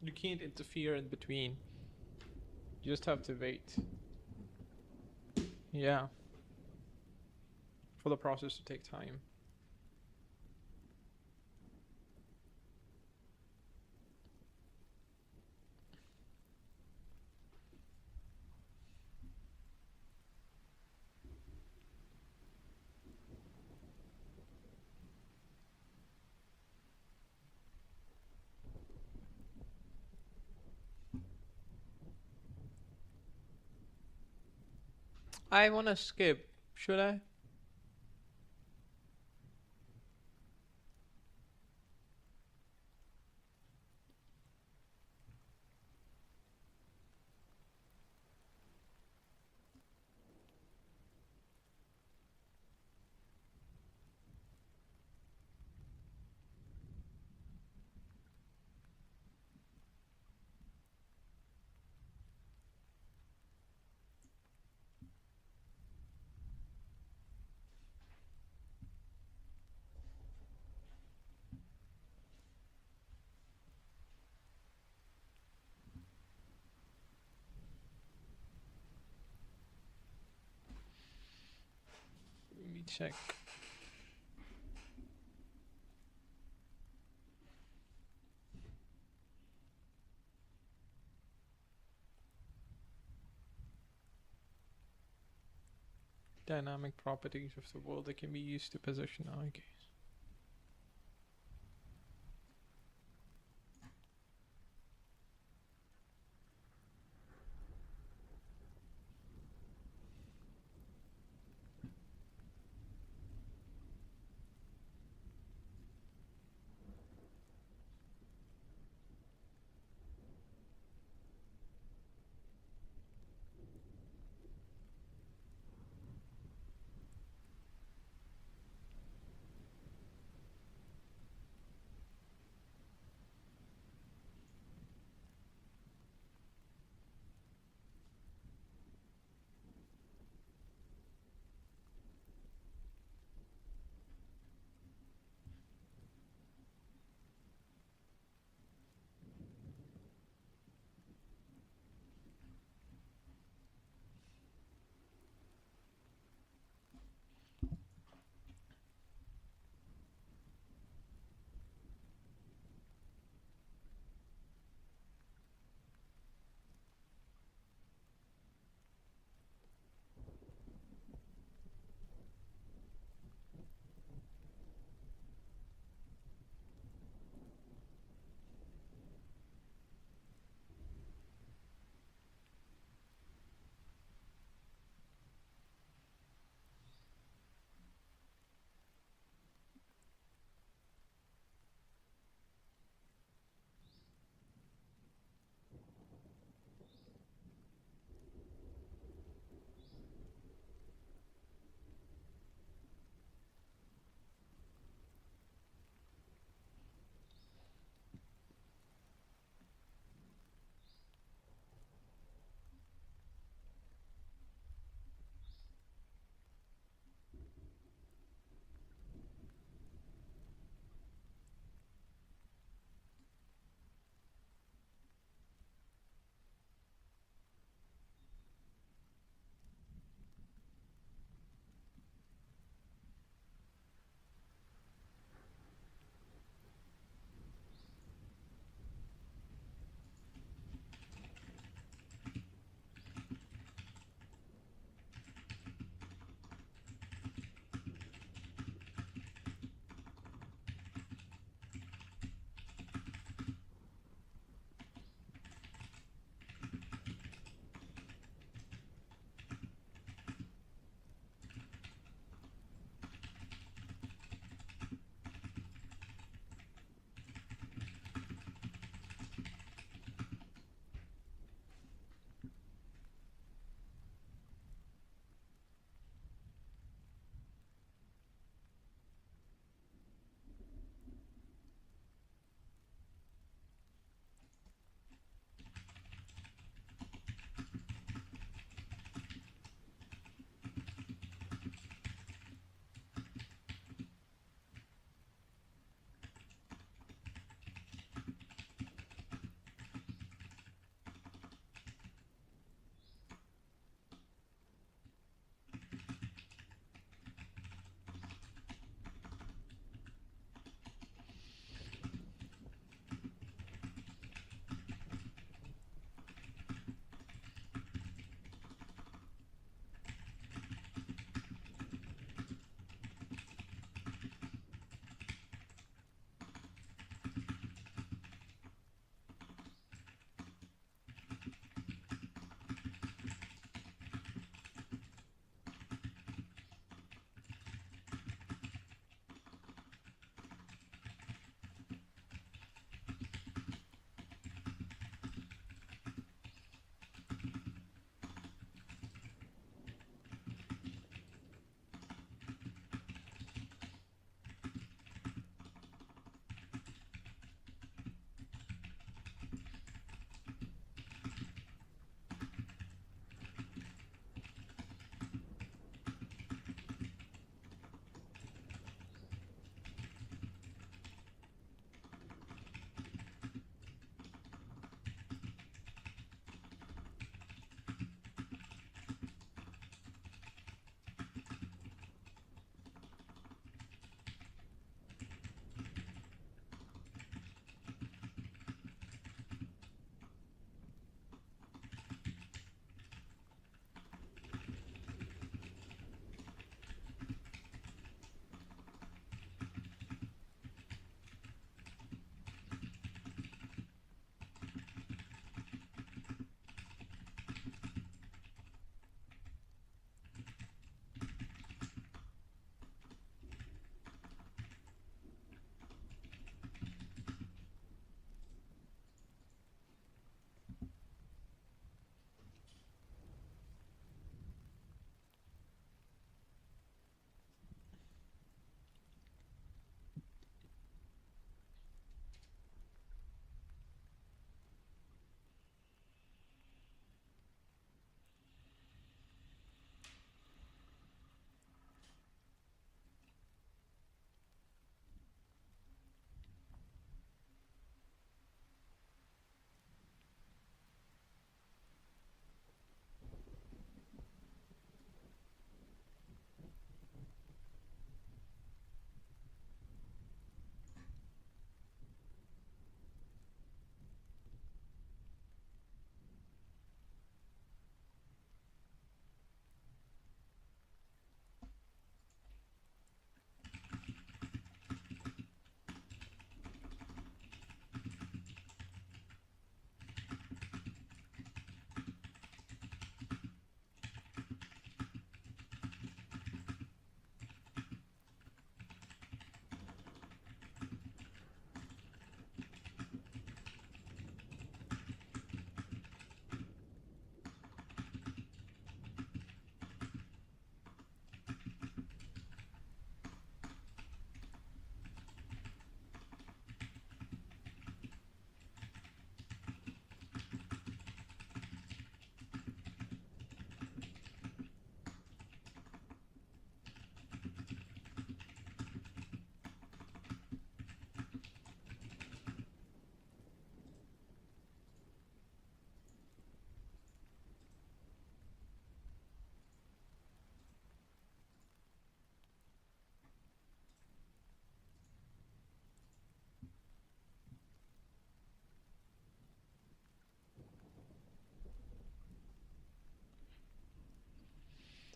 You can't interfere in between. You just have to wait. Yeah. For the process to take time. I wanna skip. Should I? Let me check. Dynamic properties of the world that can be used to position our case.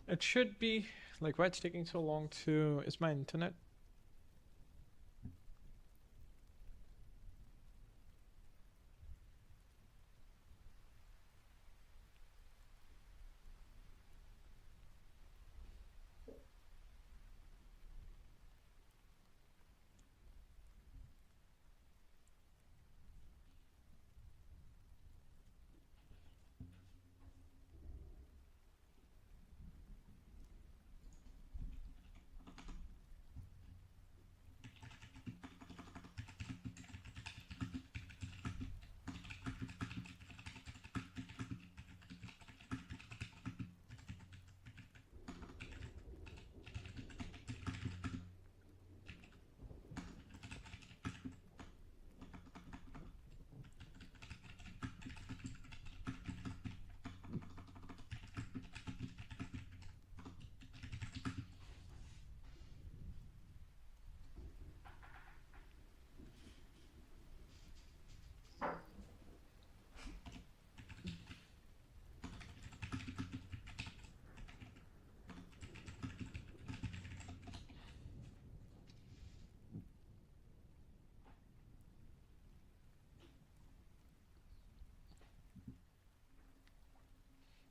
It should be. Like, why it's taking so long to... Is my internet?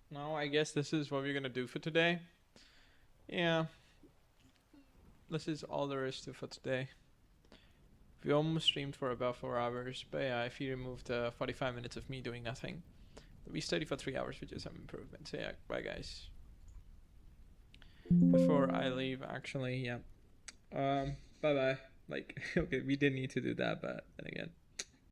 No, I guess this is what we're gonna do for today. Yeah. This is all there is to for today. We almost streamed for about 4 hours, but yeah, if you remove the 45 minutes of me doing nothing, we study for 3 hours, which is some improvement. So yeah, bye guys. Before I leave, actually, yeah. Bye bye. Like, okay, we didn't need to do that, but then again.